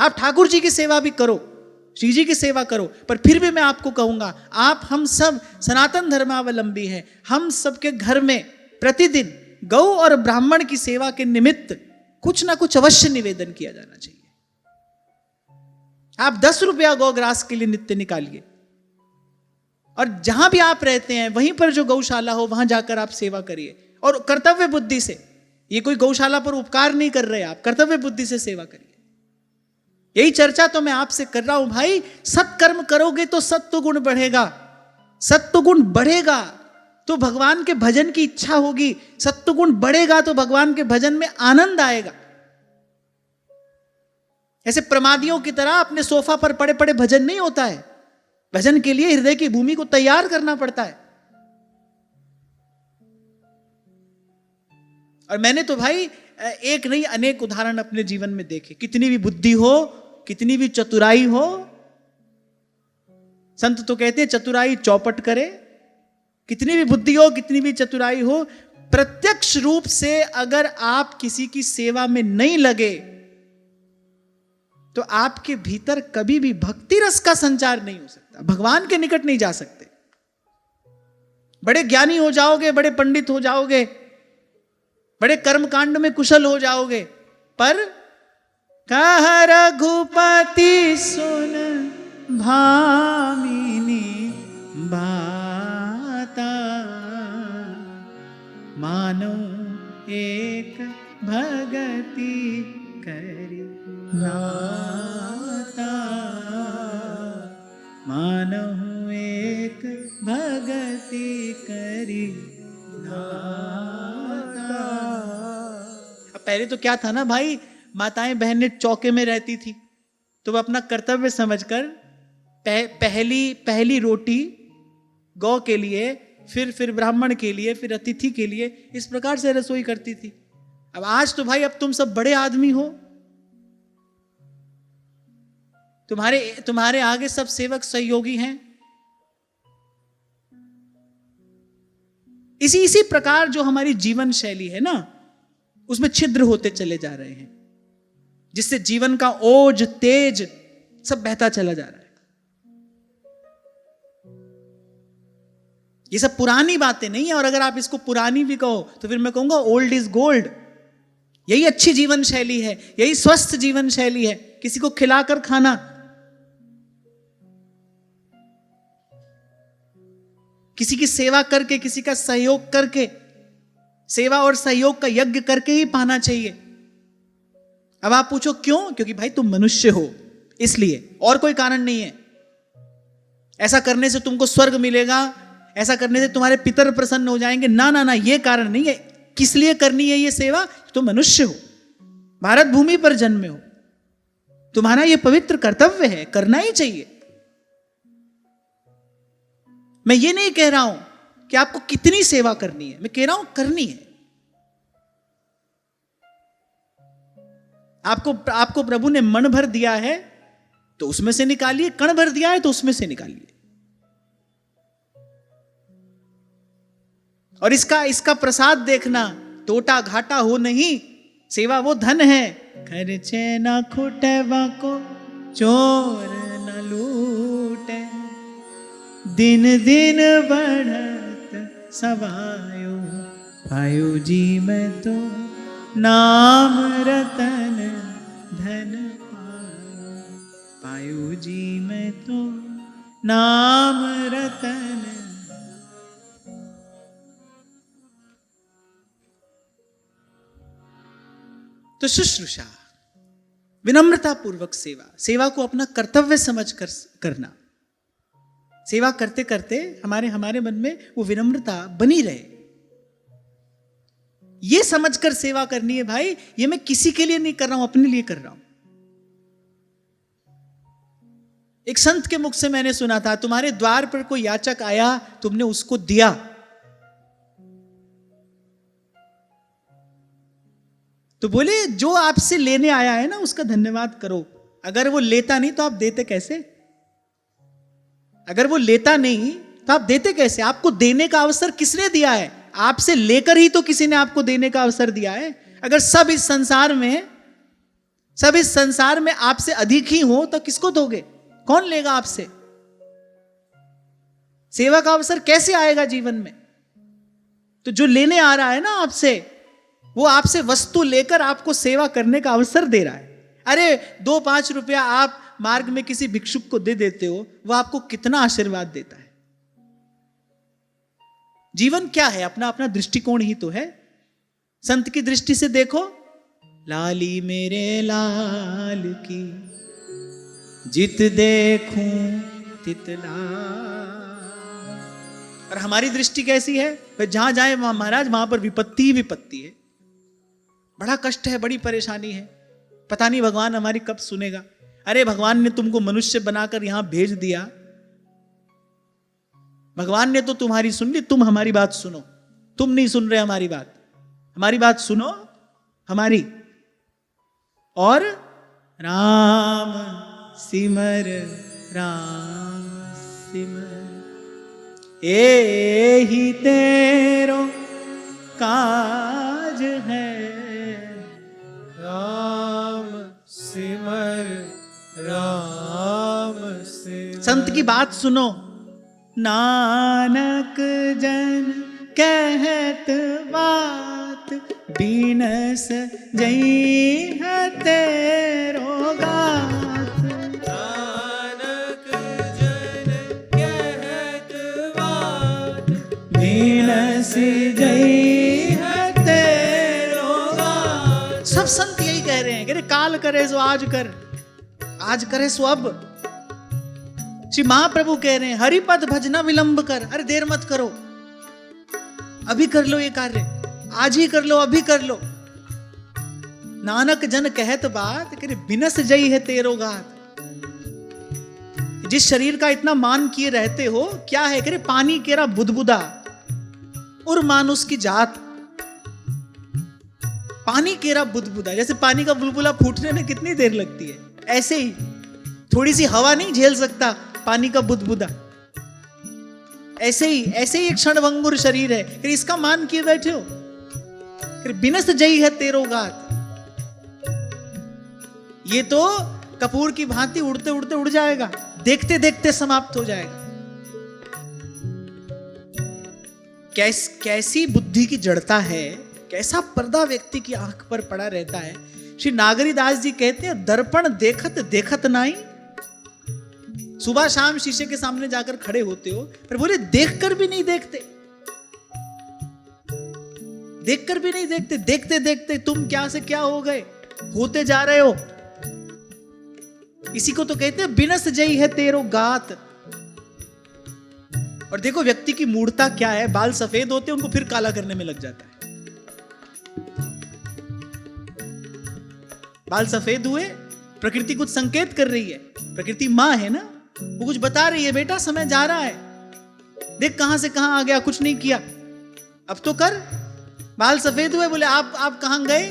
आप ठाकुर जी की सेवा भी करो, श्री जी की सेवा करो, पर फिर भी मैं आपको कहूंगा, आप हम सब सनातन धर्मावलंबी हैं, हम सबके घर में प्रतिदिन गौ और ब्राह्मण की सेवा के निमित्त कुछ ना कुछ अवश्य निवेदन किया जाना चाहिए। आप 10 रुपया गौग्रास के लिए नित्य निकालिए, और जहां भी आप रहते हैं वहीं पर जो गौशाला हो वहां जाकर आप सेवा करिए, और कर्तव्य बुद्धि से। ये कोई गौशाला पर उपकार नहीं कर रहे, आप कर्तव्य बुद्धि से सेवा करिए। यही चर्चा तो मैं आपसे कर रहा हूं भाई। सत्कर्म करोगे तो सत्व गुण बढ़ेगा, सत्व गुण बढ़ेगा तो भगवान के भजन की इच्छा होगी, सत्व गुण बढ़ेगा तो भगवान के भजन में आनंद आएगा। ऐसे प्रमादियों की तरह अपने सोफा पर पड़े पड़े भजन नहीं होता है। भजन के लिए हृदय की भूमि को तैयार करना पड़ता है। और मैंने तो भाई एक नहीं अनेक उदाहरण अपने जीवन में देखे। कितनी भी बुद्धि हो, कितनी भी चतुराई हो, संत तो कहते हैं चतुराई चौपट करे। कितनी भी बुद्धि हो, कितनी भी चतुराई हो, प्रत्यक्ष रूप से अगर आप किसी की सेवा में नहीं लगे तो आपके भीतर कभी भी भक्ति रस का संचार नहीं हो सकता, भगवान के निकट नहीं जा सकते। बड़े ज्ञानी हो जाओगे, बड़े पंडित हो जाओगे, बड़े कर्म कांड में कुशल हो जाओगे, पर कह रघुपति सुन भामिनी बाता, मानो एक भगति करी नाता, मानहु एक भगति करी नाता। अब पहले तो क्या था ना भाई, माताएं बहनें चौके में रहती थी तो वह अपना कर्तव्य समझकर पहली रोटी गौ के लिए, फिर ब्राह्मण के लिए, फिर अतिथि के लिए, इस प्रकार से रसोई करती थी। अब आज तो भाई अब तुम सब बड़े आदमी हो, तुम्हारे आगे सब सेवक सहयोगी हैं। इसी प्रकार जो हमारी जीवन शैली है ना, उसमें छिद्र होते चले जा रहे हैं, जिससे जीवन का ओज तेज सब बहता चला जा रहा है। ये सब पुरानी बातें नहीं है, और अगर आप इसको पुरानी भी कहो तो फिर मैं कहूंगा ओल्ड इज गोल्ड। यही अच्छी जीवन शैली है, यही स्वस्थ जीवन शैली है। किसी को खिलाकर खाना, किसी की सेवा करके, किसी का सहयोग करके, सेवा और सहयोग का यज्ञ करके ही पाना चाहिए। अब आप पूछो क्यों? क्योंकि भाई तुम मनुष्य हो, इसलिए, और कोई कारण नहीं है। ऐसा करने से तुमको स्वर्ग मिलेगा, ऐसा करने से तुम्हारे पितर प्रसन्न हो जाएंगे, ना ना ना, ये कारण नहीं है। किस लिए करनी है ये सेवा? तुम मनुष्य हो, भारत भूमि पर जन्मे हो, तुम्हारा ये पवित्र कर्तव्य है, करना ही चाहिए। मैं ये नहीं कह रहा हूं कि आपको कितनी सेवा करनी है, मैं कह रहा हूं करनी है। आपको प्रभु ने मन भर दिया है तो उसमें से निकालिए, कण भर दिया है तो उसमें से निकालिए। और इसका प्रसाद देखना, टोटा घाटा हो नहीं। सेवा वो धन है खर्चे न खुटे बाको चोर न लूटे, दिन दिन बढ़त सवायो, पायो जी मैं तो नाम रतन धन पायो, पायो जी मैं तो नाम रतन। तो शुश्रूषा, विनम्रता पूर्वक सेवा, सेवा को अपना कर्तव्य समझ कर करना, सेवा करते करते हमारे मन में वो विनम्रता बनी रहे। ये समझकर सेवा करनी है भाई, ये मैं किसी के लिए नहीं कर रहा हूं, अपने लिए कर रहा हूं। एक संत के मुख से मैंने सुना था, तुम्हारे द्वार पर कोई याचक आया, तुमने उसको दिया, तो बोले जो आपसे लेने आया है ना उसका धन्यवाद करो। अगर वो लेता नहीं तो आप देते कैसे? अगर वो लेता नहीं तो आप देते कैसे? आपको देने का अवसर किसने दिया है? आपसे लेकर ही तो किसी ने आपको देने का अवसर दिया है। अगर सब इस संसार में आपसे अधिक ही हो तो किसको दोगे? कौन लेगा आपसे? सेवा का अवसर कैसे आएगा जीवन में? तो जो लेने आ रहा है ना आपसे, वो आपसे वस्तु लेकर आपको सेवा करने का अवसर दे रहा है। अरे 2-5 रुपया आप मार्ग में किसी भिक्षुक को दे देते हो, वो आपको कितना आशीर्वाद देता है। जीवन क्या है? अपना अपना दृष्टिकोण ही तो है। संत की दृष्टि से देखो, लाली मेरे लाल की जित देखूं तित लाल। और हमारी दृष्टि कैसी है? फिर जहां जाए वहां महाराज, वहां पर विपत्ति ही विपत्ति है, बड़ा कष्ट है, बड़ी परेशानी है, पता नहीं भगवान हमारी कब सुनेगा। अरे भगवान ने तुमको मनुष्य बनाकर यहां भेज दिया, भगवान ने तो तुम्हारी सुन ली, तुम हमारी बात सुनो। तुम नहीं सुन रहे हमारी बात, हमारी बात सुनो हमारी। और राम सिमर राम सिमर, ए ही तेरो काज है, राम सिमर राम सिमर। संत की बात सुनो। नानक जन कहत बात, बीनस जई है तेरो गात। नानक जन कहत बात, बीनस जई है तेरो गात। सब संत यही कह रहे हैं, कह रहे काल करे सो आज कर, आज करे सो अब। श्री महाप्रभु कह रहे हैं हरिपद भजना विलंब कर। अरे देर मत करो, अभी कर लो ये कार्य, आज ही कर लो, अभी कर लो। नानक जन कहत बात, कह रहे बिनस जई है तेरो गात। जिस शरीर का इतना मान किए रहते हो, क्या है? कह रहे पानी केरा बुदबुदा और मानुष की जात। पानी केरा बुदबुदा, जैसे पानी का बुलबुला फूटने में कितनी देर लगती है, ऐसे ही थोड़ी सी हवा नहीं झेल सकता पानी का बुदबुदा। ऐसे ही एक क्षणभंगुर शरीर है, फिर इसका मान किए बैठे हो। फिर बिनस जई है तेरो गात, ये तो कपूर की भांति उड़ते उड़ते उड़ जाएगा, देखते देखते समाप्त हो जाएगा। कैसी बुद्धि की जड़ता है, कैसा पर्दा व्यक्ति की आंख पर पड़ा रहता है। श्री नागरीदास जी कहते हैं दर्पण देखत देखत नाई। सुबह शाम शीशे के सामने जाकर खड़े होते हो, पर बोले देखकर भी नहीं देखते, देखकर भी नहीं देखते। देखते देखते तुम क्या से क्या हो गए, होते जा रहे हो। इसी को तो कहते हैं बिनस जई है तेरो गात। और देखो व्यक्ति की मूढ़ता क्या है, बाल सफेद होते उनको फिर काला करने में लग जाता है। बाल सफेद हुए, प्रकृति कुछ संकेत कर रही है, प्रकृति मां है ना, वो कुछ बता रही है, बेटा समय जा रहा है, देख कहां से कहां आ गया, कुछ नहीं किया, अब तो कर। बाल सफेद हुए, बोले आप कहां गए?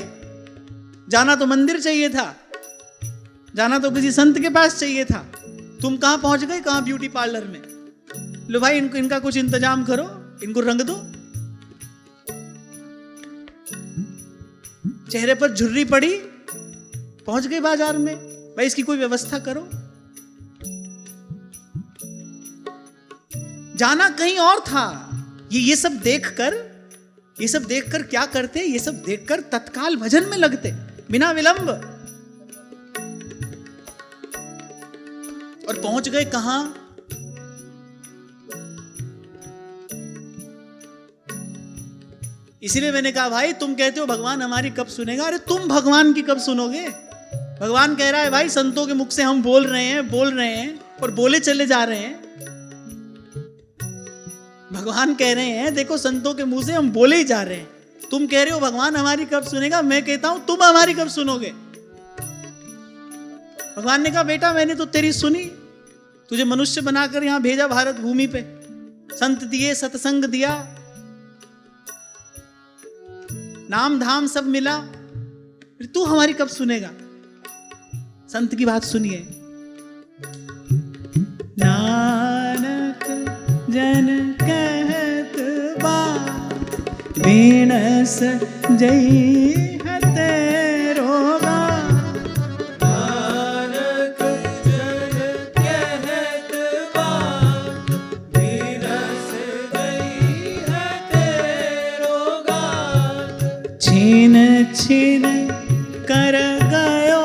जाना तो मंदिर चाहिए था, जाना तो किसी संत के पास चाहिए था, तुम कहां पहुंच गए? कहां ब्यूटी पार्लर में। लो भाई इनका कुछ इंतजाम करो, इनको रंग दो। चेहरे पर झुर्री पड़ी, पहुंच गए बाजार में, भाई इसकी कोई व्यवस्था करो। जाना कहीं और था। ये सब देखकर क्या करते, ये सब देखकर तत्काल भजन में लगते बिना विलंब। और पहुंच गए कहां? इसीलिए मैंने कहा भाई तुम कहते हो भगवान हमारी कब सुनेगा, अरे तुम भगवान की कब सुनोगे? भगवान कह रहा है भाई संतों के मुख से हम बोल रहे हैं और बोले चले जा रहे हैं। भगवान कह रहे हैं देखो संतों के मुंह से हम बोले ही जा रहे हैं। तुम कह रहे हो भगवान हमारी कब सुनेगा, मैं कहता हूं तुम हमारी कब सुनोगे। भगवान ने कहा बेटा मैंने तो तेरी सुनी, तुझे मनुष्य बनाकर यहां भेजा भारत भूमि पे, संत दिए, सत्संग दिया, नाम धाम सब मिला, फिर तू हमारी कब सुनेगा। संत की बात सुनिए। नानक जन कहत बात, बीनस जई तेरो गात। नानक जन कहत बात, बीनस जई है तेरो गात। छीन छीन कर गयो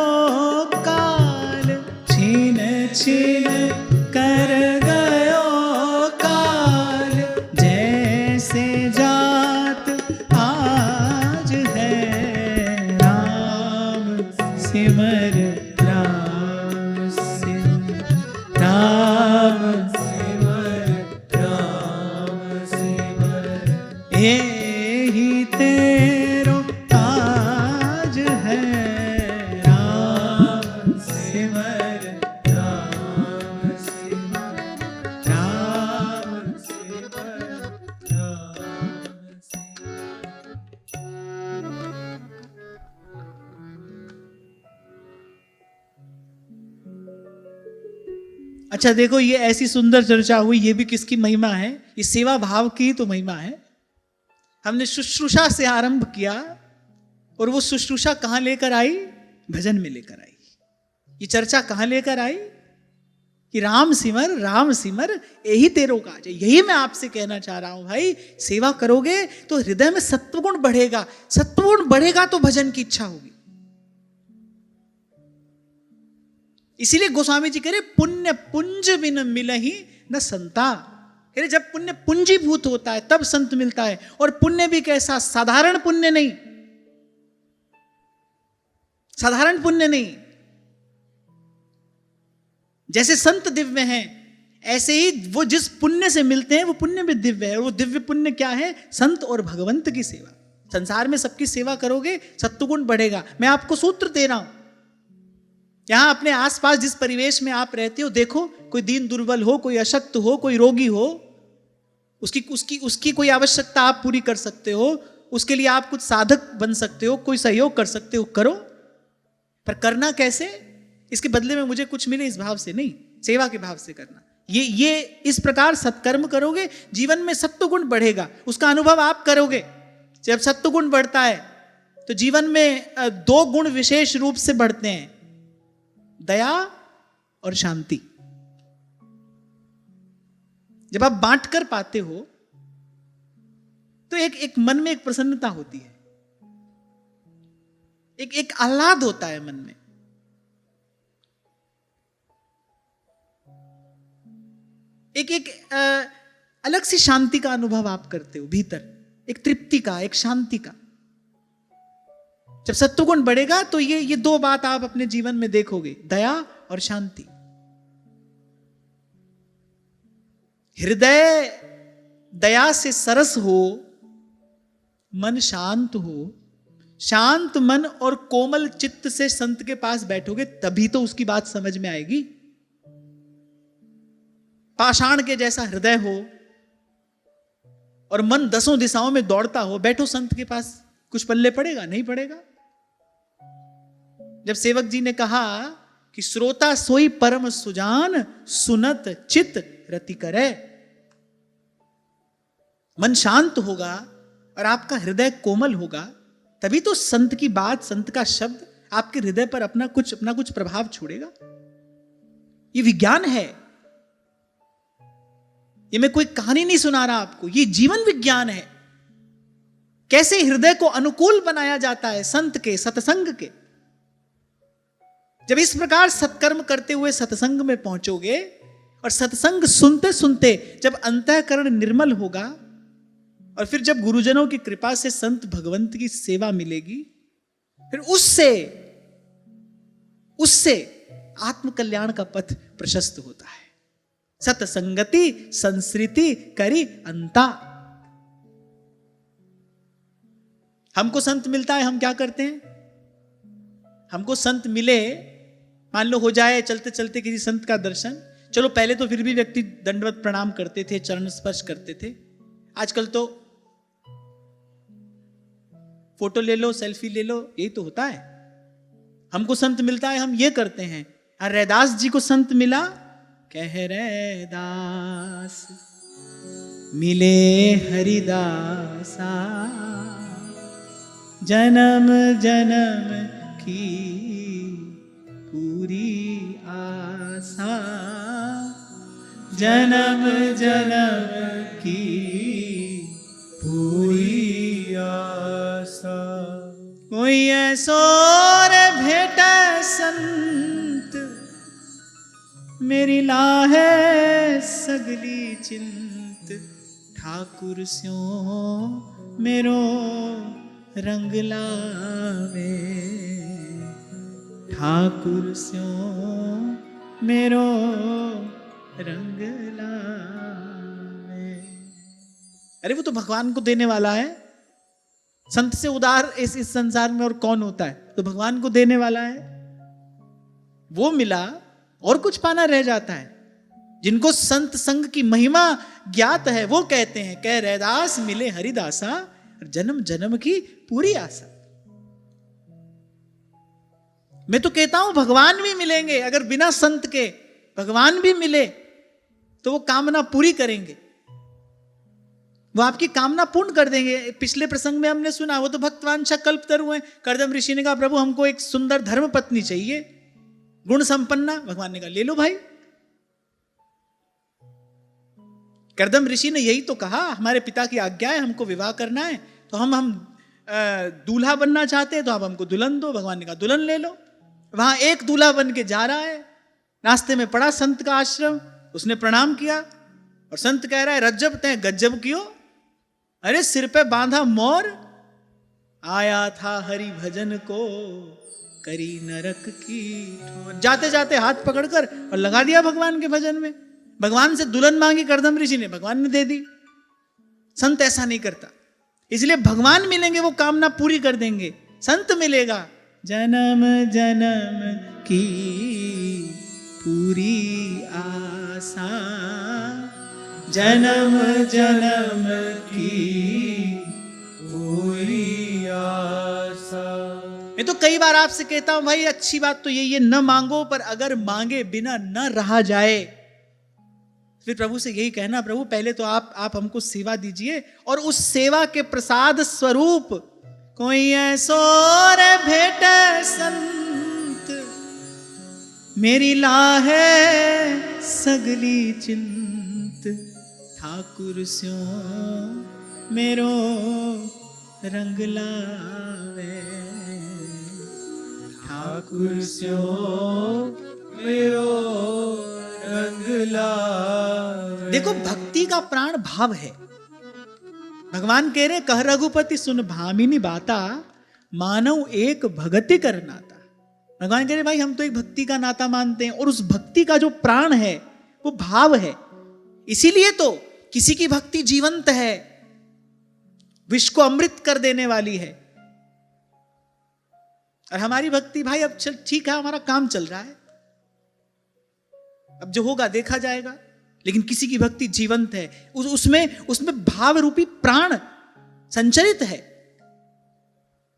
काल, छीन छीन कर गयो काल, जैसे जात आज है राम सिमर, राम सिमर, राम सिमर राम सिमर, यही तेरो ताज है, राम सिमर, राम सिमर राम सिमर राम सिमर। अच्छा देखो ये ऐसी सुंदर चर्चा हुई, ये भी किसकी महिमा है? ये सेवा भाव की तो महिमा है। हमने शुश्रूषा से आरंभ किया और वो शुश्रूषा कहां लेकर आई? भजन में लेकर आई। ये चर्चा कहां लेकर आई कि राम सिमर यही तेरो काज है। यही मैं आपसे कहना चाह रहा हूं भाई, सेवा करोगे तो हृदय में सत्वगुण बढ़ेगा, सत्वगुण बढ़ेगा तो भजन की इच्छा होगी। इसीलिए गोस्वामी जी कह रहे पुण्य पुंज बिन मिलहि न संता। कह रहे जब पुण्य पुंजीभूत होता है तब संत मिलता है। और पुण्य भी कैसा? साधारण पुण्य नहीं, साधारण पुण्य नहीं। जैसे संत दिव्य हैं ऐसे ही वो जिस पुण्य से मिलते हैं वो पुण्य भी दिव्य है। और वो दिव्य पुण्य क्या है? संत और भगवंत की सेवा। संसार में सबकी सेवा करोगे सत्वगुण बढ़ेगा। मैं आपको सूत्र दे रहा हूं, यहां अपने आसपास जिस परिवेश में आप रहते हो देखो, कोई दीन दुर्बल हो, कोई अशक्त हो, कोई रोगी हो, उसकी कोई आवश्यकता आप पूरी कर सकते हो, उसके लिए आप कुछ साधक बन सकते हो, कोई सहयोग कर सकते हो, करो। पर करना कैसे? इसके बदले में मुझे कुछ मिले इस भाव से नहीं, सेवा के भाव से करना। ये इस प्रकार सत्कर्म करोगे जीवन में सत्वगुण बढ़ेगा, उसका अनुभव आप करोगे। जब सत्वगुण बढ़ता है तो जीवन में दो गुण विशेष रूप से बढ़ते हैं, दया और शांति। जब आप बांट कर पाते हो तो एक मन में एक प्रसन्नता होती है, एक आह्लाद होता है मन में। एक अलग सी शांति का अनुभव आप करते हो भीतर, एक तृप्ति का, एक शांति का। जब सत्वगुण बढ़ेगा तो ये दो बात आप अपने जीवन में देखोगे, दया और शांति। हृदय दया से सरस हो, मन शांत हो, शांत मन और कोमल चित्त से संत के पास बैठोगे तभी तो उसकी बात समझ में आएगी। पाषाण के जैसा हृदय हो और मन दसों दिशाओं में दौड़ता हो, बैठो संत के पास, कुछ पल्ले पड़ेगा? नहीं पड़ेगा। जब सेवक जी ने कहा कि श्रोता सोई परम सुजान, सुनत चित रति करे, मन शांत होगा और आपका हृदय कोमल होगा तभी तो संत की बात, संत का शब्द आपके हृदय पर अपना कुछ प्रभाव छोड़ेगा। ये विज्ञान है, ये मैं कोई कहानी नहीं सुना रहा आपको, ये जीवन विज्ञान है। कैसे हृदय को अनुकूल बनाया जाता है संत के, सत्संग के। जब इस प्रकार सत्कर्म करते हुए सत्संग में पहुंचोगे और सत्संग सुनते सुनते जब अंतःकरण निर्मल होगा और फिर जब गुरुजनों की कृपा से संत भगवंत की सेवा मिलेगी, फिर उससे आत्म कल्याण का पथ प्रशस्त होता है। सत्संगति संस्कृति करी अंता। हमको संत मिलता है, हम क्या करते हैं? हमको संत मिले, मान लो हो जाए चलते चलते किसी संत का दर्शन, चलो पहले तो फिर भी व्यक्ति दंडवत प्रणाम करते थे, चरण स्पर्श करते थे। आजकल तो फोटो ले लो, सेल्फी ले लो, यही तो होता है। हमको संत मिलता है, हम ये करते हैं। रैदास जी को संत मिला, कह रैदास मिले हरिदासा, जन्म जन्म की पूरी आशा, जन्म जन्म की पूरी आशा। कोई ऐसोर भेट संत, मेरी लाहे सगली चिंत, ठाकुर स्यों मेरो रंग लावे, ठाकुर स्यों मेरो रंग लावे। अरे वो तो भगवान को देने वाला है। संत से उदार इस संसार में और कौन होता है? तो भगवान को देने वाला है। वो मिला और कुछ पाना रह जाता है। जिनको संत संग की महिमा ज्ञात है वो कहते हैं, कह रैदास मिले हरिदासा, जन्म जन्म की पूरी आशा। मैं तो कहता हूं भगवान भी मिलेंगे, अगर बिना संत के भगवान भी मिले तो वो कामना पूरी करेंगे, वो आपकी कामना पूर्ण कर देंगे। पिछले प्रसंग में हमने सुना, वो तो भक्तवांछा कल्पतरु हैं। कर्दम ऋषि ने कहा प्रभु हमको एक सुंदर धर्म पत्नी चाहिए, गुण संपन्ना। भगवान ने कहा ले लो भाई। कर्दम ऋषि ने यही तो कहा, हमारे पिता की आज्ञा है, हमको विवाह करना है, तो हम दूल्हा बनना चाहते हैं, तो आप हमको दुल्हन दो। भगवान ने कहा दुल्हन ले लो। वहां एक दूल्हा बन के जा रहा है, रास्ते में पड़ा संत का आश्रम, उसने प्रणाम किया और संत कह रहा है रज्जब तय गज्जब कियो, अरे सिर पे बांधा मोर, आया था हरि भजन को करी नरक की ठोर। जाते जाते हाथ पकड़कर और लगा दिया भगवान के भजन में। भगवान से दुल्हन मांगी कर्दम ऋषि ने, भगवान ने दे दी। संत ऐसा नहीं करता, इसलिए भगवान मिलेंगे वो कामना पूरी कर देंगे। संत मिलेगा, जन्म जन्म की पूरी आशा, जन्म जन्म की पूरी आशा। मैं तो कई बार आपसे कहता हूं भाई अच्छी बात तो यही है, न मांगो, पर अगर मांगे बिना न रहा जाए, फिर प्रभु से यही कहना, प्रभु पहले तो आप हमको सेवा दीजिए, और उस सेवा के प्रसाद स्वरूप कोई ऐसोर भेट संत, मेरी लाहे सगली चिंत, ठाकुर स्यों मेरो रंग लावे, ठाकुर स्यों मेरो रंग लावे। देखो भक्ति का प्राण भाव है। भगवान कह रहे कह रघुपति सुन भामिनी बाता, मानव एक भगति कर नाता। भगवान कह रहे भाई हम तो एक भक्ति का नाता मानते हैं, और उस भक्ति का जो प्राण है वो भाव है। इसीलिए तो किसी की भक्ति जीवंत है, विश्व को अमृत कर देने वाली है। और हमारी भक्ति भाई अब चल ठीक है, हमारा काम चल रहा है, अब जो होगा देखा जाएगा, लेकिन किसी की भक्ति जीवंत है, उसमें भाव रूपी प्राण संचरित है।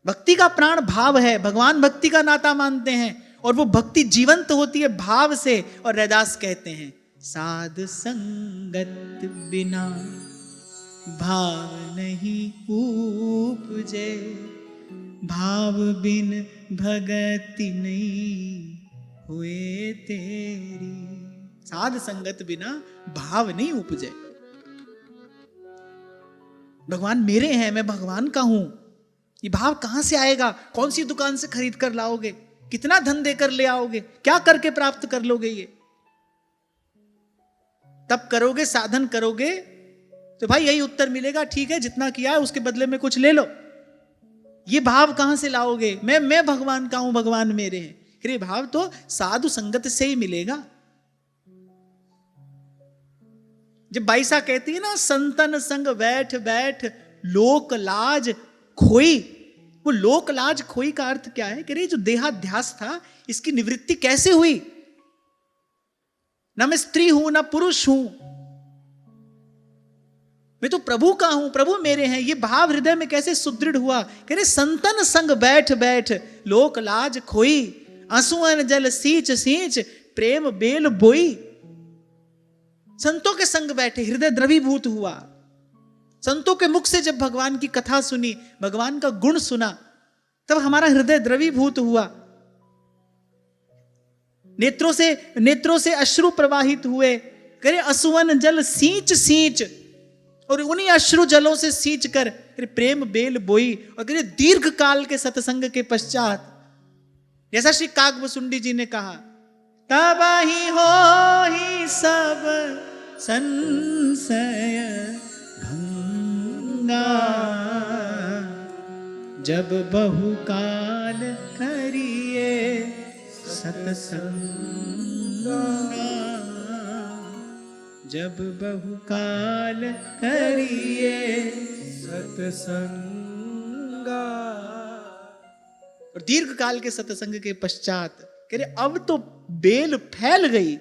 भक्ति का प्राण भाव है। भगवान भक्ति का नाता मानते हैं और वो भक्ति जीवंत होती है भाव से। और रैदास कहते हैं साध संगत बिना भाव नहीं उपजे, भाव बिन भगति नहीं हुए तेरी। साध संगत बिना भाव नहीं उपजे। भगवान मेरे हैं, मैं भगवान का हूं, ये भाव कहां से आएगा? कौन सी दुकान से खरीद कर लाओगे? कितना धन देकर ले आओगे? क्या करके प्राप्त कर लोगे? ये तब करोगे, साधन करोगे तो भाई यही उत्तर मिलेगा, ठीक है जितना किया है उसके बदले में कुछ ले लो। ये भाव कहां से लाओगे? मैं भगवान का हूं, भगवान मेरे हैं। फिर ये भाव तो साधु संगत से ही मिलेगा। जब बाईसा कहती है ना, संतन संग बैठ बैठ लोक लाज खोई, वो लोक लाज खोई का अर्थ क्या है? कि रे जो देहाध्यास था इसकी निवृत्ति कैसे हुई? ना मैं स्त्री हूं ना पुरुष हूं, मैं तो प्रभु का हूं, प्रभु मेरे हैं। ये भाव हृदय में कैसे सुदृढ़ हुआ? कह रहे संतन संग बैठ बैठ लोक लाज खोई, आंसुअन जल सींच सींच प्रेम बेल बोई। संतों के संग बैठे, हृदय द्रवीभूत हुआ। संतों के मुख से जब भगवान की कथा सुनी, भगवान का गुण सुना, तब हमारा हृदय द्रवीभूत हुआ। नेत्रों से अश्रु प्रवाहित हुए। करे असुवन जल सींच सींच, और उन्हीं अश्रु जलों से सींच कर प्रेम बेल बोई। और करे दीर्घ काल के सत्संग के पश्चात, जैसा श्री काकभुसुंडी जी ने कहा, तब ही हो ही सब संशय भंगा, जब बहुकाल करिए सत्संगा, जब बहुकाल करिए सत्संगा। और दीर्घ काल के सत्संग के पश्चात कह रहे अब तो बेल फैल गई,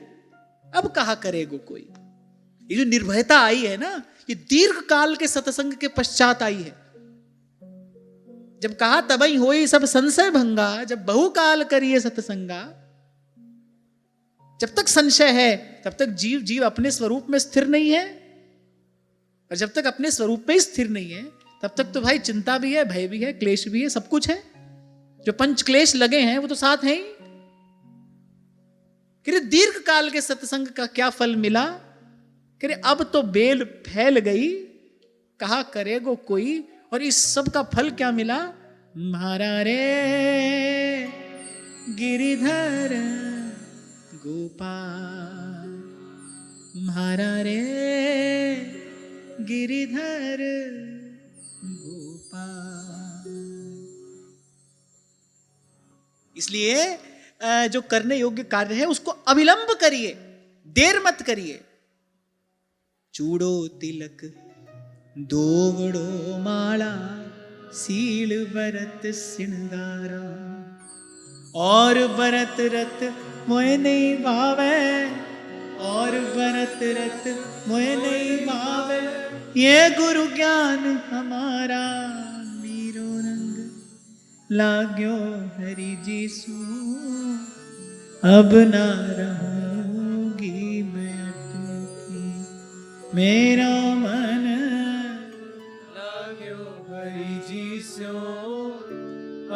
अब कहा करेगो कोई। ये जो निर्भयता आई है ना, ये दीर्घ काल के सत्संग के पश्चात आई है। जब कहा तबई होई सब संशय भंगा, जब बहुकाल करिए सत्संगा। जब तक संशय है तब तक जीव अपने स्वरूप में स्थिर नहीं है, और जब तक अपने स्वरूप में ही स्थिर नहीं है तब तक तो भाई चिंता भी है, भय भी है, क्लेश भी है, सब कुछ है। जो पंच क्लेश लगे हैं वो तो साथ हैं ही। दीर्घ काल के सत्संग का क्या फल मिला? कि अब तो बेल फैल गई, कहा करेगो कोई। और इस सब का फल क्या मिला? मारा रे गिरिधर गोपाल, मारा रे गिरिधर गोपाल। इसलिए जो करने योग्य कार्य है उसको अविलंब करिए, देर मत करिए। चूड़ो तिलक दोवड़ो माला, सील बरत सिंगारा, और बरत रत मोए नहीं भावे, और बरत रत मोए नहीं भावे। ये गुरु ज्ञान हमारा मीरो रंग लाग्यो हरि जी सू, अब ना रहूंगी मैं अटकी, मेरा मन लाग्यो हरि जी सो,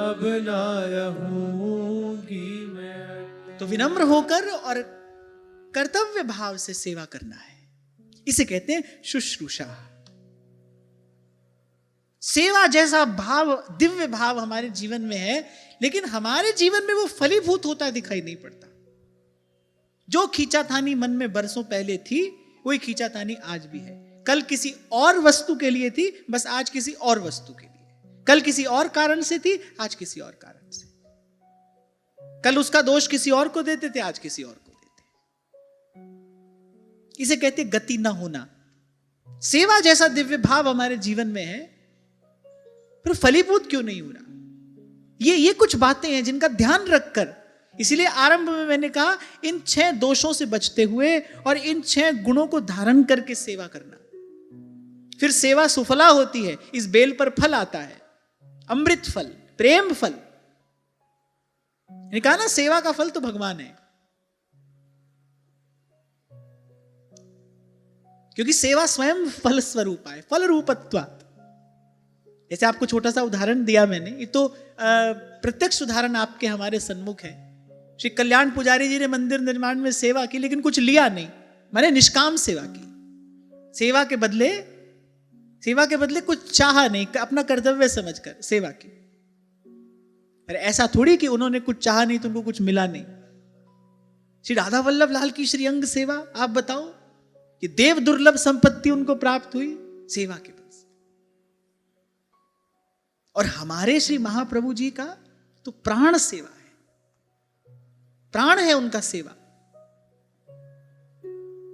अब ना रहूंगी मैं। तो विनम्र होकर और कर्तव्य भाव से सेवा करना है, इसे कहते हैं शुश्रूषा। सेवा जैसा भाव, दिव्य भाव हमारे जीवन में है, लेकिन हमारे जीवन में वो फलीभूत होता दिखाई नहीं पड़ता। जो खींचातानी मन में बरसों पहले थी, वही खींचातानी आज भी है। कल किसी और वस्तु के लिए थी, बस आज किसी और वस्तु के लिए। कल किसी और कारण से थी, आज किसी और कारण से। कल उसका दोष किसी और को देते थे, आज किसी और को देते। इसे कहते गति ना होना। सेवा जैसा दिव्य भाव हमारे जीवन में है, पर फलीभूत क्यों नहीं हो रहा? ये कुछ बातें हैं जिनका ध्यान रखकर, इसीलिए आरंभ में मैंने कहा इन 6 दोषों से बचते हुए और इन 6 गुणों को धारण करके सेवा करना, फिर सेवा सुफला होती है। इस बेल पर फल आता है, अमृत फल, प्रेम फल। कहा ना सेवा का फल तो भगवान है, क्योंकि सेवा स्वयं फल स्वरूप है, फल रूपत्वात्। जैसे आपको छोटा सा उदाहरण दिया मैंने, ये तो प्रत्यक्ष उदाहरण आपके हमारे सन्मुख है। श्री कल्याण पुजारी जी ने मंदिर निर्माण में सेवा की, लेकिन कुछ लिया नहीं, माने निष्काम सेवा की। सेवा के बदले कुछ चाहा नहीं, अपना कर्तव्य समझकर सेवा की। अरे ऐसा थोड़ी कि उन्होंने कुछ चाहा नहीं तो उनको कुछ मिला नहीं। श्री राधा वल्लभ लाल की श्रीअंग सेवा, आप बताओ कि देव दुर्लभ संपत्ति उनको प्राप्त हुई सेवा के बल से। और हमारे श्री महाप्रभु जी का तो प्राण सेवा है, प्राण है उनका सेवा।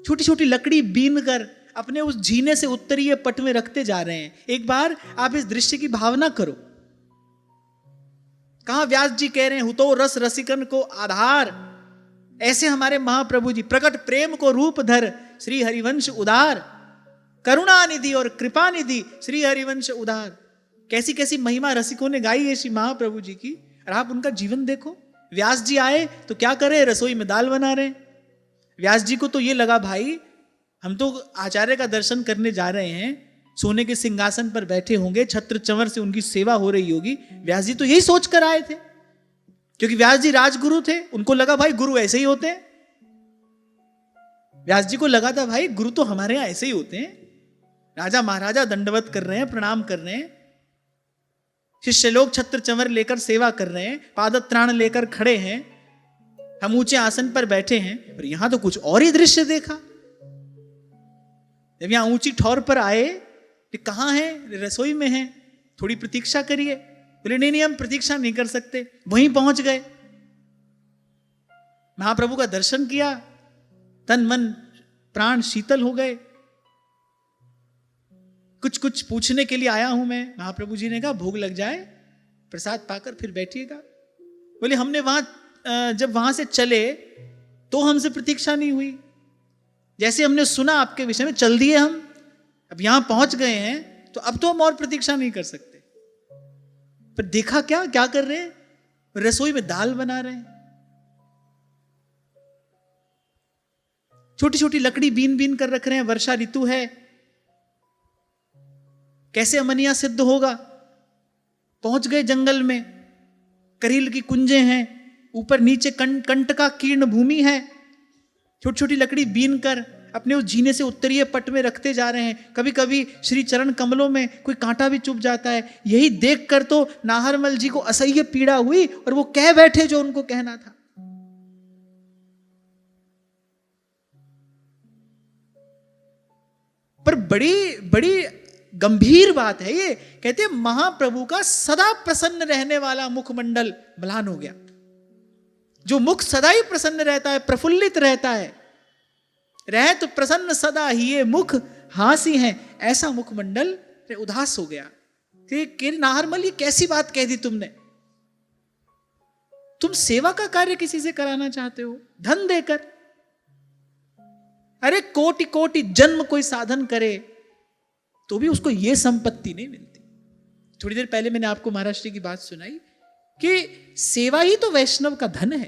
छोटी छोटी लकड़ी बीन कर अपने उस जीने से उत्तरीय पट में रखते जा रहे हैं। एक बार आप इस दृश्य की भावना करो। कहां व्यास जी कह रहे हैं, हुतो रस रसिकन को आधार, ऐसे हमारे महाप्रभु जी प्रकट प्रेम को रूप धर श्री हरिवंश उदार, करुणा निधि और कृपा निधि श्री हरिवंश उदार। कैसी कैसी महिमा रसिकों ने गाई है श्री महाप्रभु जी की। और आप उनका जीवन देखो। व्यास जी आए तो क्या करे, रसोई में दाल बना रहे। व्यास जी को तो ये लगा भाई हम तो आचार्य का दर्शन करने जा रहे हैं, सोने के सिंहासन पर बैठे होंगे, छत्र चंवर से उनकी सेवा हो रही होगी। व्यास जी तो यही सोच कर आए थे, क्योंकि व्यास जी राजगुरु थे। उनको लगा भाई गुरु ऐसे ही होते हैं। व्यास जी को लगा था भाई गुरु तो हमारे यहां ऐसे ही होते हैं, राजा महाराजा दंडवत कर रहे हैं, प्रणाम कर रहे हैं, शिष्य लोग छत्र चंवर लेकर सेवा कर रहे हैं, पादत्राण लेकर खड़े हैं, हम ऊंचे आसन पर बैठे हैं। पर यहां तो कुछ और ही दृश्य देखा। जब यहां ऊंची ठौर पर आए, कहां है, रसोई में है, थोड़ी प्रतीक्षा करिए। बोले नहीं नहीं हम प्रतीक्षा नहीं कर सकते। वहीं पहुंच गए, महाप्रभु का दर्शन किया, तन मन प्राण शीतल हो गए। कुछ पूछने के लिए आया हूं मैं। महाप्रभु जी ने कहा भोग लग जाए, प्रसाद पाकर फिर बैठिएगा। बोले हमने जब वहां से चले तो हमसे प्रतीक्षा नहीं हुई। जैसे हमने सुना आपके विषय में चल दिए हम, अब यहां पहुंच गए हैं तो अब तो हम और प्रतीक्षा नहीं कर सकते। पर देखा क्या कर रहे हैं, रसोई में दाल बना रहे हैं। छोटी छोटी लकड़ी बीन बीन कर रख रहे हैं। वर्षा ऋतु है, कैसे अमनिया सिद्ध होगा। पहुंच गए जंगल में, करील की कुंजे हैं, ऊपर नीचे कंट का कीर्ण भूमि है। छोटी छोटी लकड़ी बीन कर अपने उस जीने से उत्तरीय पट में रखते जा रहे हैं। कभी कभी श्री चरण कमलों में कोई कांटा भी चुभ जाता है। यही देखकर तो नाहरमल जी को असह्य पीड़ा हुई और वो कह बैठे जो उनको कहना था। पर बड़ी बड़ी गंभीर बात है ये। कहते हैं महाप्रभु का सदा प्रसन्न रहने वाला मुखमंडल म्लान हो गया। जो मुख सदा ही प्रसन्न रहता है, प्रफुल्लित रहता है, रह तो प्रसन्न सदा ही ये मुख हासी है, ऐसा मुखमंडल उदास हो गया। कि नाहरमल ये कैसी बात कह दी तुमने। तुम सेवा का कार्य किसी से कराना चाहते हो धन देकर। अरे कोटि कोटि जन्म कोई साधन करे तो भी उसको यह संपत्ति नहीं मिलती। थोड़ी देर पहले मैंने आपको महाराज जी की बात सुनाई कि सेवा ही तो वैष्णव का धन है।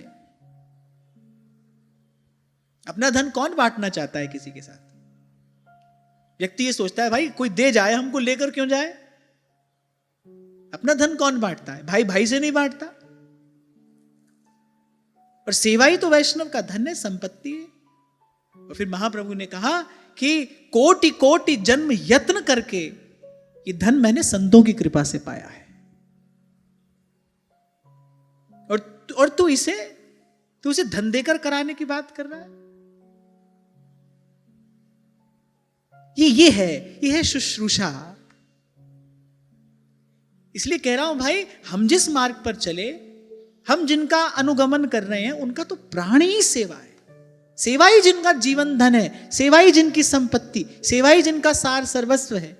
अपना धन कौन बांटना चाहता है किसी के साथ। व्यक्ति ये सोचता है भाई कोई दे जाए, हमको लेकर क्यों जाए। अपना धन कौन बांटता है, भाई भाई से नहीं बांटता। और सेवा ही तो वैष्णव का धन है, संपत्ति है। और फिर महाप्रभु ने कहा कि कोटि कोटि जन्म यत्न करके ये धन मैंने संतों की कृपा से पाया है। और तू उसे धन देकर कराने की बात कर रहा है। ये है शुश्रूषा। इसलिए कह रहा हूं भाई, हम जिस मार्ग पर चले, हम जिनका अनुगमन कर रहे हैं, उनका तो प्राण ही सेवा है। सेवा ही जिनका जीवन धन है, सेवा ही जिनकी संपत्ति, सेवा ही जिनका सार सर्वस्व है।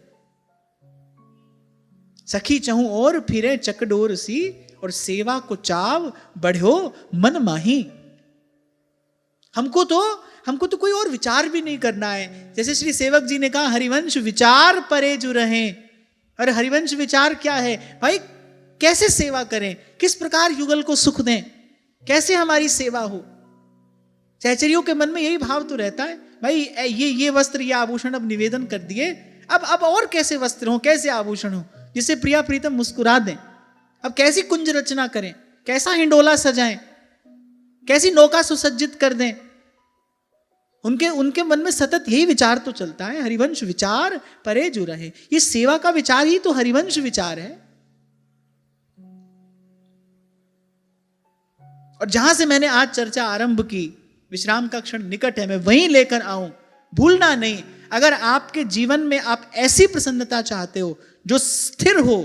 सखी चहु और फिरे चकडोर सी, और सेवा को चाव बढ़ो मन माही। हमको तो कोई और विचार भी नहीं करना है। जैसे श्री सेवक जी ने कहा, हरिवंश विचार परे जो रहे। और हरिवंश विचार क्या है भाई, कैसे सेवा करें, किस प्रकार युगल को सुख दें, कैसे हमारी सेवा हो। सहचरियों के मन में यही भाव तो रहता है भाई, ये वस्त्र, ये आभूषण अब निवेदन कर दिए, अब और कैसे वस्त्र हो, कैसे आभूषण हो। जिससे प्रिया प्रीतम मुस्कुरा दें। अब कैसी कुंज रचना करें, कैसा हिंडोला सजाएं, कैसी नौका सुसज्जित कर दें। उनके उनके मन में सतत यही विचार तो चलता है, हरिवंश विचार परे जो रहे। ये सेवा का विचार ही तो हरिवंश विचार है। और जहां से मैंने आज चर्चा आरंभ की, विश्राम का क्षण निकट है, मैं वहीं लेकर आऊं, भूलना नहीं। अगर आपके जीवन में आप ऐसी प्रसन्नता चाहते हो जो स्थिर हो,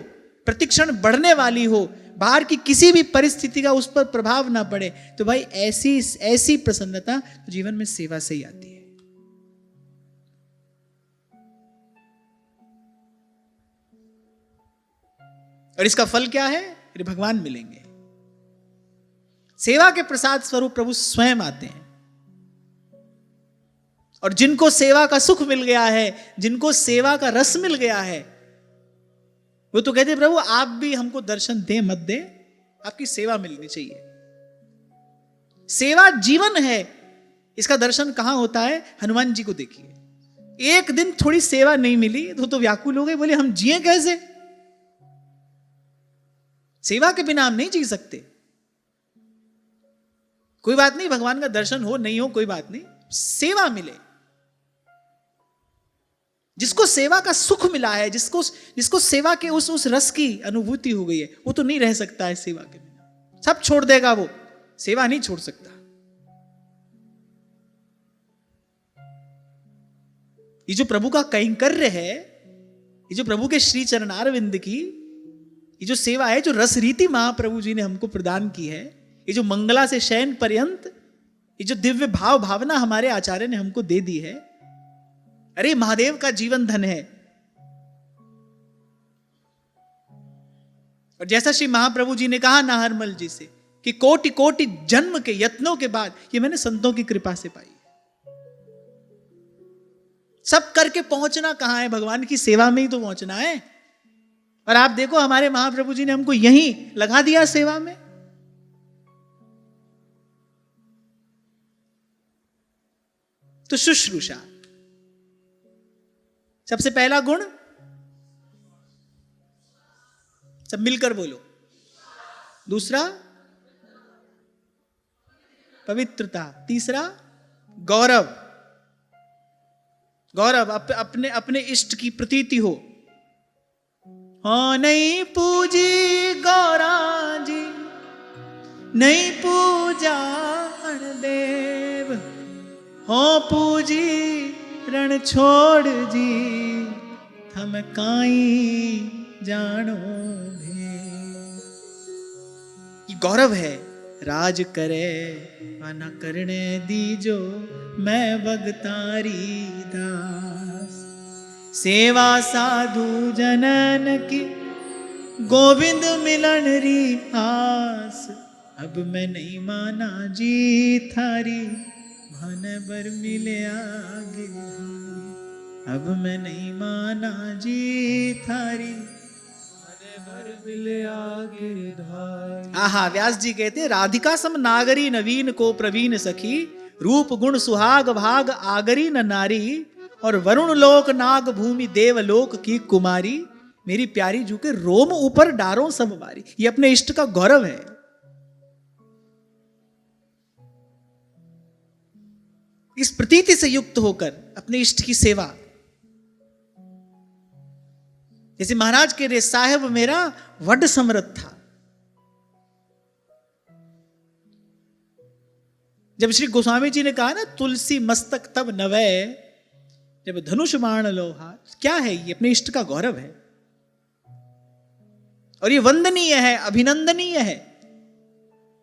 प्रतिक्षण बढ़ने वाली हो, बाहर की किसी भी परिस्थिति का उस पर प्रभाव ना पड़े, तो भाई ऐसी प्रसन्नता तो जीवन में सेवा से ही आती है। और इसका फल क्या है? फिर भगवान मिलेंगे। सेवा के प्रसाद स्वरूप प्रभु स्वयं आते हैं। और जिनको सेवा का सुख मिल गया है, जिनको सेवा का रस मिल गया है, वो तो कहते प्रभु आप भी हमको दर्शन दे मत दे, आपकी सेवा मिलनी चाहिए। सेवा जीवन है। इसका दर्शन कहां होता है? हनुमान जी को देखिए, एक दिन थोड़ी सेवा नहीं मिली तो व्याकुल हो गए, बोले हम जिए कैसे? सेवा के बिना हम नहीं जी सकते। कोई बात नहीं, भगवान का दर्शन हो नहीं हो कोई बात नहीं, सेवा मिले। जिसको सेवा का सुख मिला है, जिसको सेवा के उस रस की अनुभूति हो गई है, वो तो नहीं रह सकता है सेवा के बिना। सब छोड़ देगा वो, सेवा नहीं छोड़ सकता। ये जो प्रभु का कैंकर्य है, ये जो प्रभु के श्री चरणारविंद की ये जो सेवा है, जो रस रीति महाप्रभु जी ने हमको प्रदान की है, ये जो मंगला से शयन पर्यंत ये जो दिव्य भाव भावना हमारे आचार्य ने हमको दे दी है, अरे महादेव का जीवन धन है। और जैसा श्री महाप्रभु जी ने कहा नाहरमल जी से कि कोटि कोटि जन्म के यत्नों के बाद ये मैंने संतों की कृपा से पाई। सब करके पहुंचना कहां है? भगवान की सेवा में ही तो पहुंचना है। और आप देखो हमारे महाप्रभु जी ने हमको यहीं लगा दिया सेवा में। तो शुश्रूषा सबसे पहला गुण, सब मिलकर बोलो। दूसरा पवित्रता। तीसरा गौरव। गौरव अपने अपने इष्ट की प्रतीति हो। हाँ नहीं पूजी गौरा जी, नहीं पूजा देव, हो पूजी रण छोड़ जी, थम काई जानो भे। ये गौरव है। राज करे व न करने दीजो, मैं भगतारी दास, सेवा साधु जनन की, गोविंद मिलन री आस, अब मैं नहीं माना जी थारी, मन बर मिले आगे, अब मैं नहीं माना जी थारी, मन बर मिले आगे धारी। आहा, व्यास जी कहते हैं राधिका सम नागरी नवीन को प्रवीण सखी, रूप गुण सुहाग भाग आगरी न नारी, और वरुण लोक नाग भूमि देवलोक की कुमारी, मेरी प्यारी जू के रोम ऊपर डारों सब बारी। ये अपने इष्ट का गौरव है। इस प्रतीति से युक्त होकर अपने इष्ट की सेवा। जैसे महाराज के रे साहेब मेरा वड समरथ था। जब श्री गोस्वामी जी ने कहा ना तुलसी मस्तक तब नवै, जब धनुष बाण लोहा, क्या है ये? अपने इष्ट का गौरव है। और ये वंदनीय है, अभिनंदनीय है।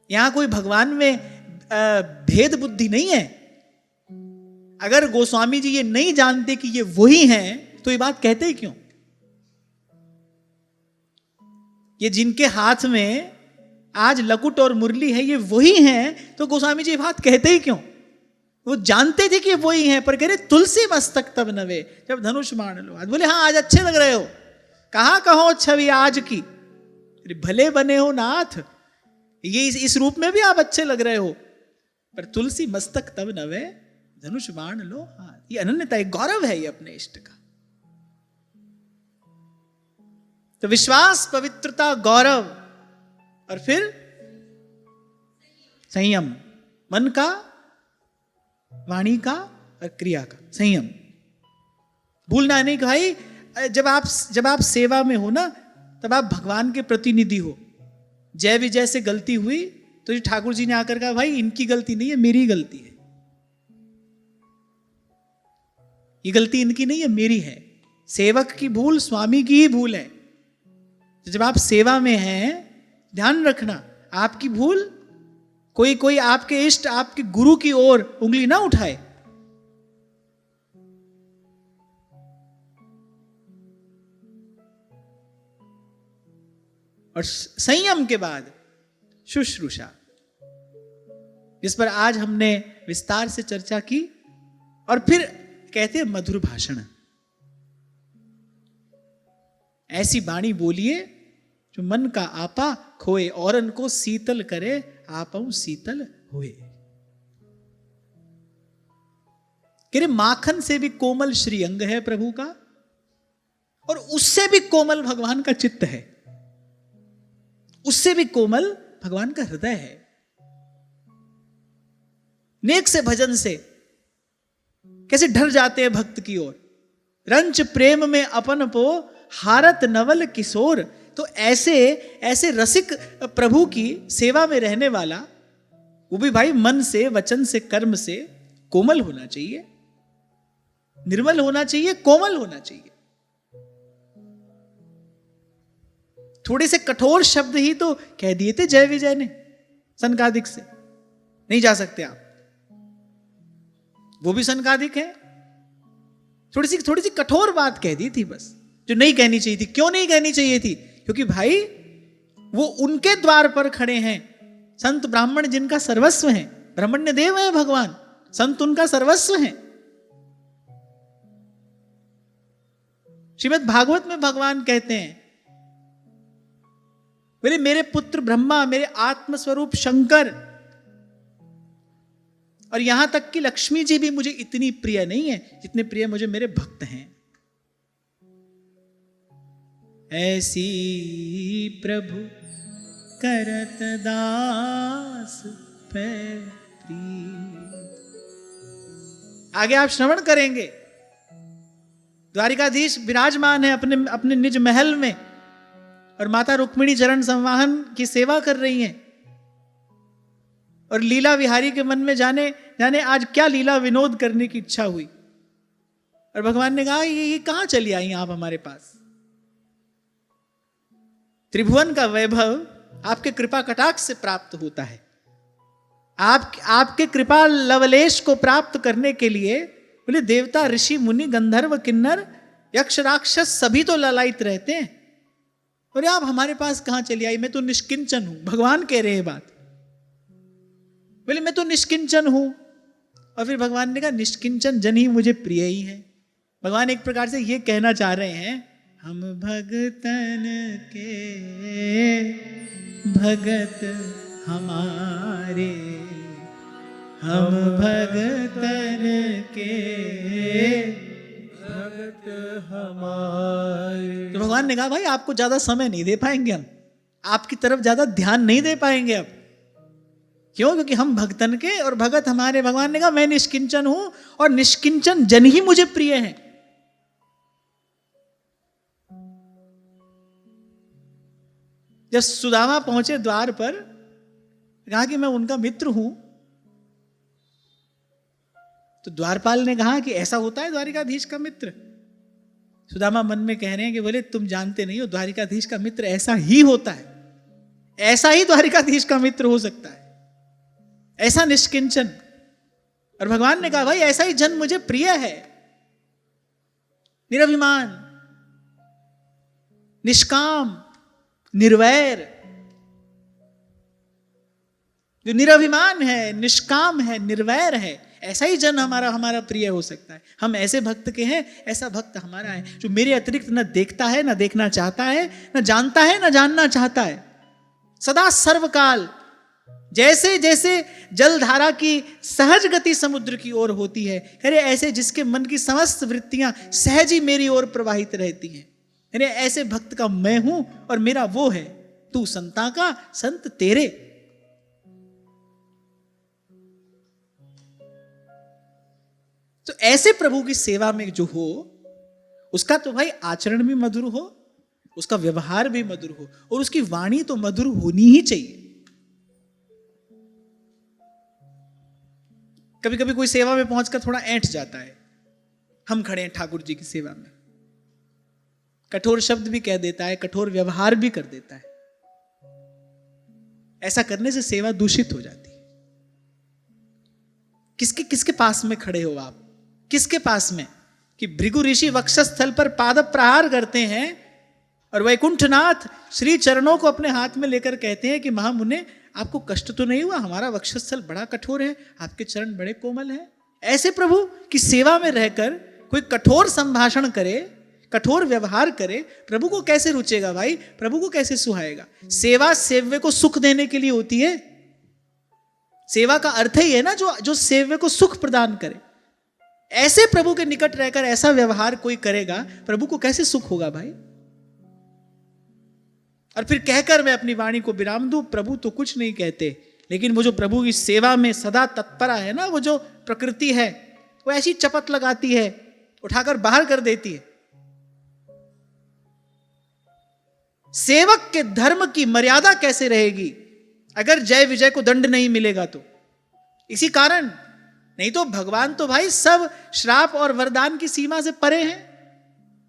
यहां कोई भगवान में भेद बुद्धि नहीं है। अगर गोस्वामी जी ये नहीं जानते कि ये वही हैं, तो ये बात कहते ही क्यों? ये जिनके हाथ में आज लकुट और मुरली है, ये वही हैं, तो गोस्वामी जी ये बात कहते ही क्यों? वो जानते थे कि वही हैं, पर कह रहे तुलसी मस्तक तब नवे, जब धनुष बाण लो। आज बोले हाँ आज अच्छे लग रहे हो, कहां कहो छवि आज की, भले बने हो नाथ, ये इस रूप में भी आप अच्छे लग रहे हो, पर तुलसी मस्तक तब नवे, धनुष बाण लो हाथ। ये अनन्यता, एक गौरव है ये अपने इष्ट का। तो विश्वास, पवित्रता, गौरव, और फिर संयम, मन का, वाणी का और क्रिया का संयम। भूलना नहीं कि भाई जब आप सेवा में हो ना, तब आप भगवान के प्रतिनिधि हो। जय विजय से गलती हुई तो ठाकुर जी ने आकर कहा भाई इनकी गलती नहीं है, मेरी गलती है, ये गलती इनकी नहीं है, मेरी है। सेवक की भूल स्वामी की ही भूल है। तो जब आप सेवा में हैं, ध्यान रखना आपकी भूल कोई आपके इष्ट, आपके गुरु की ओर उंगली ना उठाए। और संयम के बाद शुश्रूषा, जिस पर आज हमने विस्तार से चर्चा की। और फिर कहते हैं मधुर भाषण। ऐसी वाणी बोलिए जो मन का आपा खोए, औरन को शीतल करे, आपऊ शीतल होए। कि माखन से भी कोमल श्रीअंग है प्रभु का, और उससे भी कोमल भगवान का चित्त है, उससे भी कोमल भगवान का हृदय है। नेक से भजन से कैसे ढल जाते हैं भक्त की ओर। रंच प्रेम में अपन पो हारत नवल किशोर। तो ऐसे रसिक प्रभु की सेवा में रहने वाला, वो भी भाई मन से, वचन से, कर्म से कोमल होना चाहिए, निर्मल होना चाहिए, कोमल होना चाहिए। थोड़े से कठोर शब्द ही तो कह दिए थे जय विजय ने सनकादिक से, नहीं जा सकते आप, वो भी सनकादिक है। थोड़ी सी कठोर बात कह दी थी बस, जो नहीं कहनी चाहिए थी। क्यों नहीं कहनी चाहिए थी? क्योंकि भाई वो उनके द्वार पर खड़े हैं, संत ब्राह्मण जिनका सर्वस्व है, ब्राह्मण्य देव है भगवान, संत उनका सर्वस्व है। श्रीमद् भागवत में भगवान कहते हैं, बोले मेरे पुत्र ब्रह्मा, मेरे आत्मस्वरूप शंकर, और यहां तक कि लक्ष्मी जी भी मुझे इतनी प्रिय नहीं है जितने प्रिय मुझे मेरे भक्त हैं। ऐसी प्रभु करत दास पे प्रीत। आगे आप श्रवण करेंगे, द्वारिकाधीश विराजमान है अपने निज महल में, और माता रुक्मिणी चरण संवाहन की सेवा कर रही हैं। और लीला विहारी के मन में जाने आज क्या लीला विनोद करने की इच्छा हुई। और भगवान ने कहा ये कहां चली आई आप हमारे पास? त्रिभुवन का वैभव आपके कृपा कटाक्ष से प्राप्त होता है। आपके कृपा लवलेश को प्राप्त करने के लिए बोले देवता, ऋषि, मुनि, गंधर्व, किन्नर, यक्ष, राक्षस सभी तो ललायित रहते हैं, और आप हमारे पास कहां चली आई? मैं तो निष्किंचन हूं। भगवान कह रहे हैं बात, बोले मैं तो निष्किंचन हूं। और फिर भगवान ने कहा निष्किंचन जन ही मुझे प्रिय ही है। भगवान एक प्रकार से ये कहना चाह रहे हैं, हम भगतन के भगत हमारे, हम भगतन के भगत हमारे। तो भगवान ने कहा भाई आपको ज्यादा समय नहीं दे पाएंगे, हम आपकी तरफ ज्यादा ध्यान नहीं दे पाएंगे अब। क्यों? क्योंकि हम भक्तन के और भगत हमारे। भगवान ने कहा मैं निष्किंचन हूं और निष्किंचन जन ही मुझे प्रिय है। जब सुदामा पहुंचे द्वार पर, कहा कि मैं उनका मित्र हूं, तो द्वारपाल ने कहा कि ऐसा होता है द्वारिकाधीश का मित्र? सुदामा मन में कह रहे हैं कि बोले तुम जानते नहीं हो, द्वारिकाधीश का मित्र ऐसा ही होता है, ऐसा ही द्वारिकाधीश का मित्र हो सकता है, ऐसा निष्किंचन। और भगवान ने कहा भाई ऐसा ही जन मुझे प्रिय है, निरभिमान, निष्काम, निर्वैर। जो निरभिमान है, निष्काम है, निर्वैर है, ऐसा ही जन हमारा प्रिय हो सकता है। हम ऐसे भक्त के हैं, ऐसा भक्त हमारा है जो मेरे अतिरिक्त न देखता है, न देखना चाहता है, न जानता है, न जानना चाहता है। सदा सर्वकाल जैसे जैसे जलधारा की सहज गति समुद्र की ओर होती है, अरे ऐसे जिसके मन की समस्त वृत्तियां सहज ही मेरी ओर प्रवाहित रहती हैं। यानी ऐसे भक्त का मैं हूं और मेरा वो है, तू संता का संत तेरे। तो ऐसे प्रभु की सेवा में जो हो, उसका तो भाई आचरण भी मधुर हो, उसका व्यवहार भी मधुर हो, और उसकी वाणी तो मधुर होनी ही चाहिए। कभी कभी कोई सेवा में पहुंचकर थोड़ा ऐंठ जाता है, हम खड़े हैं ठाकुर जी की सेवा में, कठोर शब्द भी कह देता है, कठोर व्यवहार भी कर देता है। ऐसा करने से सेवा दूषित हो जाती है। किसके किसके पास में खड़े हो आप, किसके पास में, कि भृगु ऋषि वक्षस्थल पर पाद प्रहार करते हैं और वैकुंठनाथ श्री चरणों को अपने हाथ में लेकर कहते हैं कि महामुने आपको कष्ट तो नहीं हुआ, हमारा वक्षस्थल बड़ा कठोर है, आपके चरण बड़े कोमल हैं। ऐसे प्रभु की सेवा में रहकर कोई कठोर संभाषण करे, कठोर व्यवहार करे, प्रभु को कैसे रुचेगा भाई, प्रभु को कैसे सुहाएगा? सेवा सेव्य को सुख देने के लिए होती है। सेवा का अर्थ ही है ना जो सेव्य को सुख प्रदान करे। ऐसे प्रभु के निकट रहकर ऐसा व्यवहार कोई करेगा, प्रभु को कैसे सुख होगा भाई? और फिर कहकर मैं अपनी वाणी को विराम दूं, प्रभु तो कुछ नहीं कहते, लेकिन वो जो प्रभु की सेवा में सदा तत्परा है ना, वो जो प्रकृति है, वो ऐसी चपत लगाती है, उठाकर बाहर कर देती है। सेवक के धर्म की मर्यादा कैसे रहेगी अगर जय विजय को दंड नहीं मिलेगा तो? इसी कारण, नहीं तो भगवान तो भाई सब श्राप और वरदान की सीमा से परे हैं।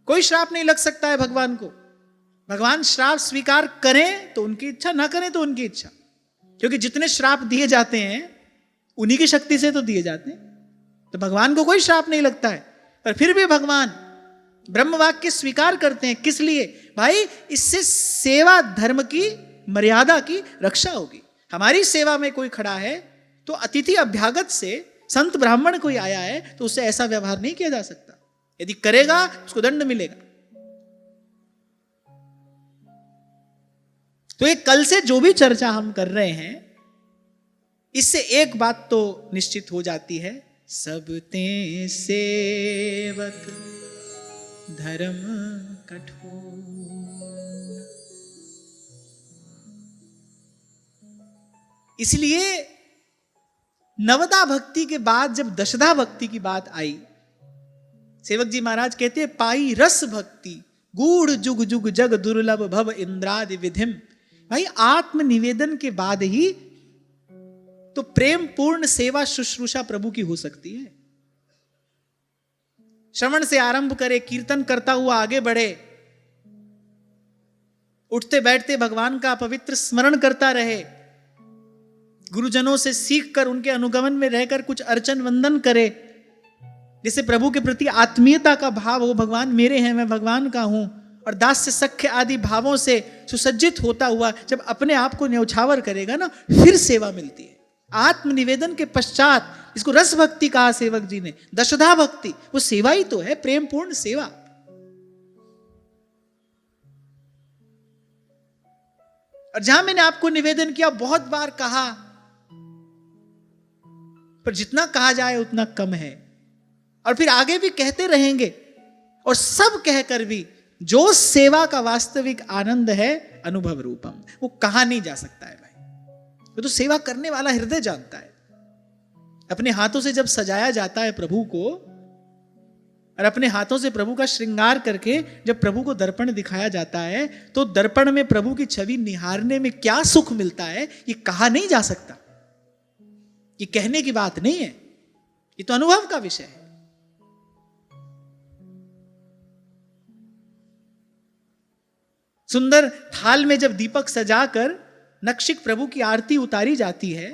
कोई श्राप नहीं लग सकता है भगवान को। भगवान श्राप स्वीकार करें तो उनकी इच्छा, ना करें तो उनकी इच्छा, क्योंकि जितने श्राप दिए जाते हैं उन्हीं की शक्ति से तो दिए जाते हैं। तो भगवान को कोई श्राप नहीं लगता है, पर फिर भी भगवान ब्रह्म वाक्य स्वीकार करते हैं। किस लिए भाई? इससे सेवा धर्म की मर्यादा की रक्षा होगी। हमारी सेवा में कोई खड़ा है तो अतिथि अभ्यागत से, संत ब्राह्मण कोई आया है तो उससे ऐसा व्यवहार नहीं किया जा सकता। यदि करेगा उसको दंड मिलेगा। तो ये कल से जो भी चर्चा हम कर रहे हैं, इससे एक बात तो निश्चित हो जाती है, सब ते सेवक धर्म कठोर। इसलिए नवदा भक्ति के बाद जब दशधा भक्ति की बात आई, सेवक जी महाराज कहते हैं, पाई रस भक्ति गूढ़ जुग जुग जग दुर्लभ भव इंद्रादि विधिम। भाई आत्म निवेदन के बाद ही तो प्रेम पूर्ण सेवा शुश्रूषा प्रभु की हो सकती है। श्रवण से आरंभ करे, कीर्तन करता हुआ आगे बढ़े, उठते बैठते भगवान का पवित्र स्मरण करता रहे, गुरुजनों से सीख कर उनके अनुगमन में रहकर कुछ अर्चन वंदन करे, जिससे प्रभु के प्रति आत्मीयता का भाव हो, भगवान मेरे हैं, मैं भगवान का हूं, और दास्य सख्य आदि भावों से सुसज्जित होता हुआ जब अपने आप को न्यौछावर करेगा ना, फिर सेवा मिलती है। आत्मनिवेदन के पश्चात, इसको रस भक्ति कहा सेवक जी ने, दशधा भक्ति, वो सेवा ही तो है, प्रेम पूर्ण सेवा। और जहां मैंने आपको निवेदन किया, बहुत बार कहा, पर जितना कहा जाए उतना कम है, और फिर आगे भी कहते रहेंगे। और सब कहकर भी जो सेवा का वास्तविक आनंद है, अनुभव रूपम, वो कहा नहीं जा सकता है भाई। वो तो सेवा करने वाला हृदय जानता है। अपने हाथों से जब सजाया जाता है प्रभु को, और अपने हाथों से प्रभु का श्रृंगार करके जब प्रभु को दर्पण दिखाया जाता है, तो दर्पण में प्रभु की छवि निहारने में क्या सुख मिलता है, ये कहा नहीं जा सकता। ये कहने की बात नहीं है, ये तो अनुभव का विषय है। सुंदर थाल में जब दीपक सजाकर नक्शिक प्रभु की आरती उतारी जाती है,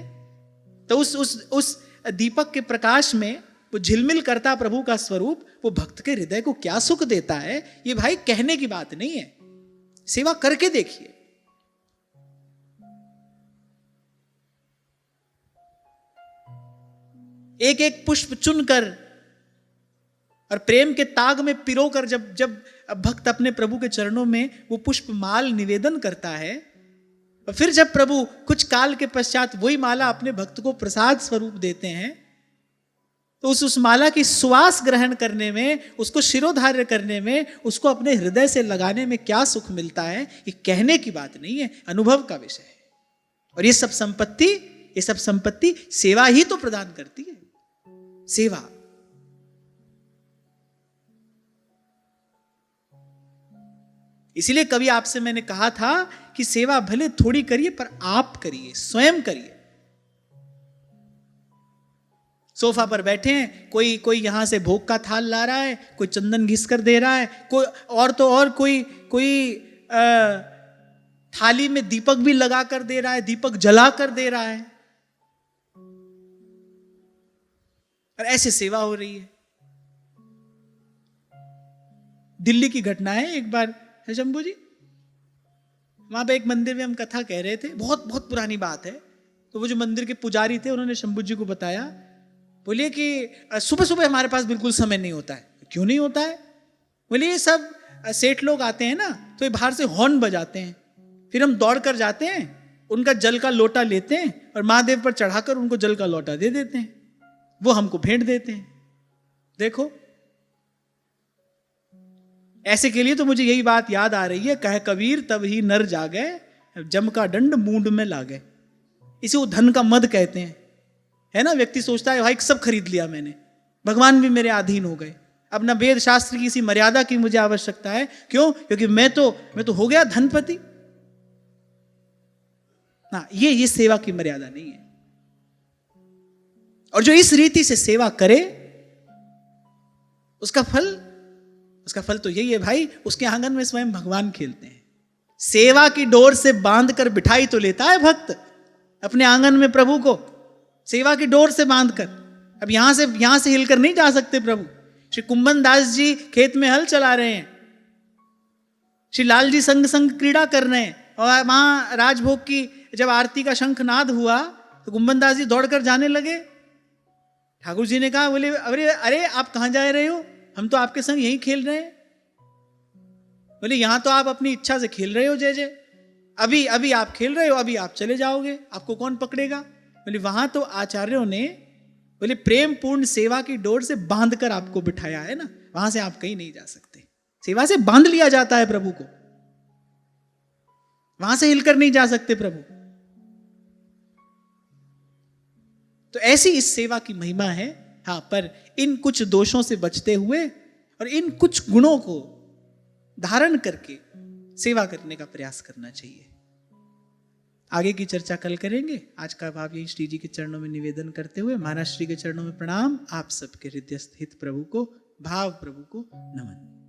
तो उस दीपक के प्रकाश में वो झिलमिल करता प्रभु का स्वरूप, वो भक्त के हृदय को क्या सुख देता है, ये भाई कहने की बात नहीं है। सेवा करके देखिए। एक एक पुष्प चुनकर और प्रेम के ताग में पिरोकर जब भक्त अपने प्रभु के चरणों में वो पुष्प माल निवेदन करता है, और फिर जब प्रभु कुछ काल के पश्चात वही माला अपने भक्त को प्रसाद स्वरूप देते हैं, तो उस माला की सुवास ग्रहण करने में, उसको शिरोधार्य करने में, उसको अपने हृदय से लगाने में क्या सुख मिलता है, ये कहने की बात नहीं है, अनुभव का विषय है। और ये सब संपत्ति सेवा ही तो प्रदान करती है। सेवा, इसीलिए कभी आपसे मैंने कहा था कि सेवा भले थोड़ी करिए पर आप करिए, स्वयं करिए। सोफा पर बैठे हैं, कोई यहां से भोग का थाल ला रहा है, कोई चंदन घिस कर दे रहा है, कोई थाली में दीपक भी लगा कर दे रहा है, दीपक जला कर दे रहा है, और ऐसे सेवा हो रही है। दिल्ली की घटना है, एक बार है शंभू जी, वहां पे एक मंदिर में हम कथा कह रहे थे, बहुत बहुत पुरानी बात है। तो वो जो मंदिर के पुजारी थे, उन्होंने शंभू जी को बताया, बोलिए कि सुबह सुबह हमारे पास बिल्कुल समय नहीं होता है। क्यों नहीं होता है? बोलिए सब सेठ लोग आते हैं ना, तो ये बाहर से हॉर्न बजाते हैं, फिर हम दौड़ कर जाते हैं, उनका जल का लोटा लेते हैं और महादेव पर चढ़ाकर उनको जल का लोटा दे देते हैं, वो हमको भेंट देते हैं। देखो, ऐसे के लिए तो मुझे यही बात याद आ रही है, कह कबीर तब ही नर जागे, जम का दंड मूंड में लागे। इसे वो धन का मद कहते हैं, है ना। व्यक्ति सोचता है भाई सब खरीद लिया मैंने, भगवान भी मेरे अधीन हो गए, अब ना वेद शास्त्र की इसी मर्यादा की मुझे आवश्यकता है। क्यों? क्योंकि मैं तो हो गया धनपति ना। ये सेवा की मर्यादा नहीं है। और जो इस रीति से सेवा करे, उसका फल तो यही है भाई, उसके आंगन में स्वयं भगवान खेलते हैं। सेवा की डोर से बांध कर बिठाई तो लेता है भक्त अपने आंगन में प्रभु को, सेवा की डोर से बांधकर। अब यहां से हिलकर नहीं जा सकते प्रभु। श्री कुंभन दास जी खेत में हल चला रहे हैं, श्री लाल जी संग संग क्रीड़ा कर रहे हैं, और वहां राजभोग की जब आरती का शंखनाद हुआ तो कुंभन दास जी दौड़कर जाने लगे। ठाकुर जी ने कहा, बोले अरे आप कहां जा रहे हो, हम तो आपके संग यहीं खेल रहे हैं। बोले यहां तो आप अपनी इच्छा से खेल रहे हो जय जय, अभी आप खेल रहे हो, अभी आप चले जाओगे, आपको कौन पकड़ेगा। बोले वहां तो आचार्यों ने बोले प्रेम पूर्ण सेवा की डोर से बांध कर आपको बिठाया है ना, वहां से आप कहीं नहीं जा सकते। सेवा से बांध लिया जाता है प्रभु को, वहां से हिलकर नहीं जा सकते प्रभु। तो ऐसी इस सेवा की महिमा है। हाँ, पर इन कुछ दोषों से बचते हुए और इन कुछ गुणों को धारण करके सेवा करने का प्रयास करना चाहिए। आगे की चर्चा कल करेंगे। आज का भाव यही श्री जी के चरणों में निवेदन करते हुए, महाराज श्री के चरणों में प्रणाम। आप सबके हृदय स्थित प्रभु को, भाव प्रभु को नमन।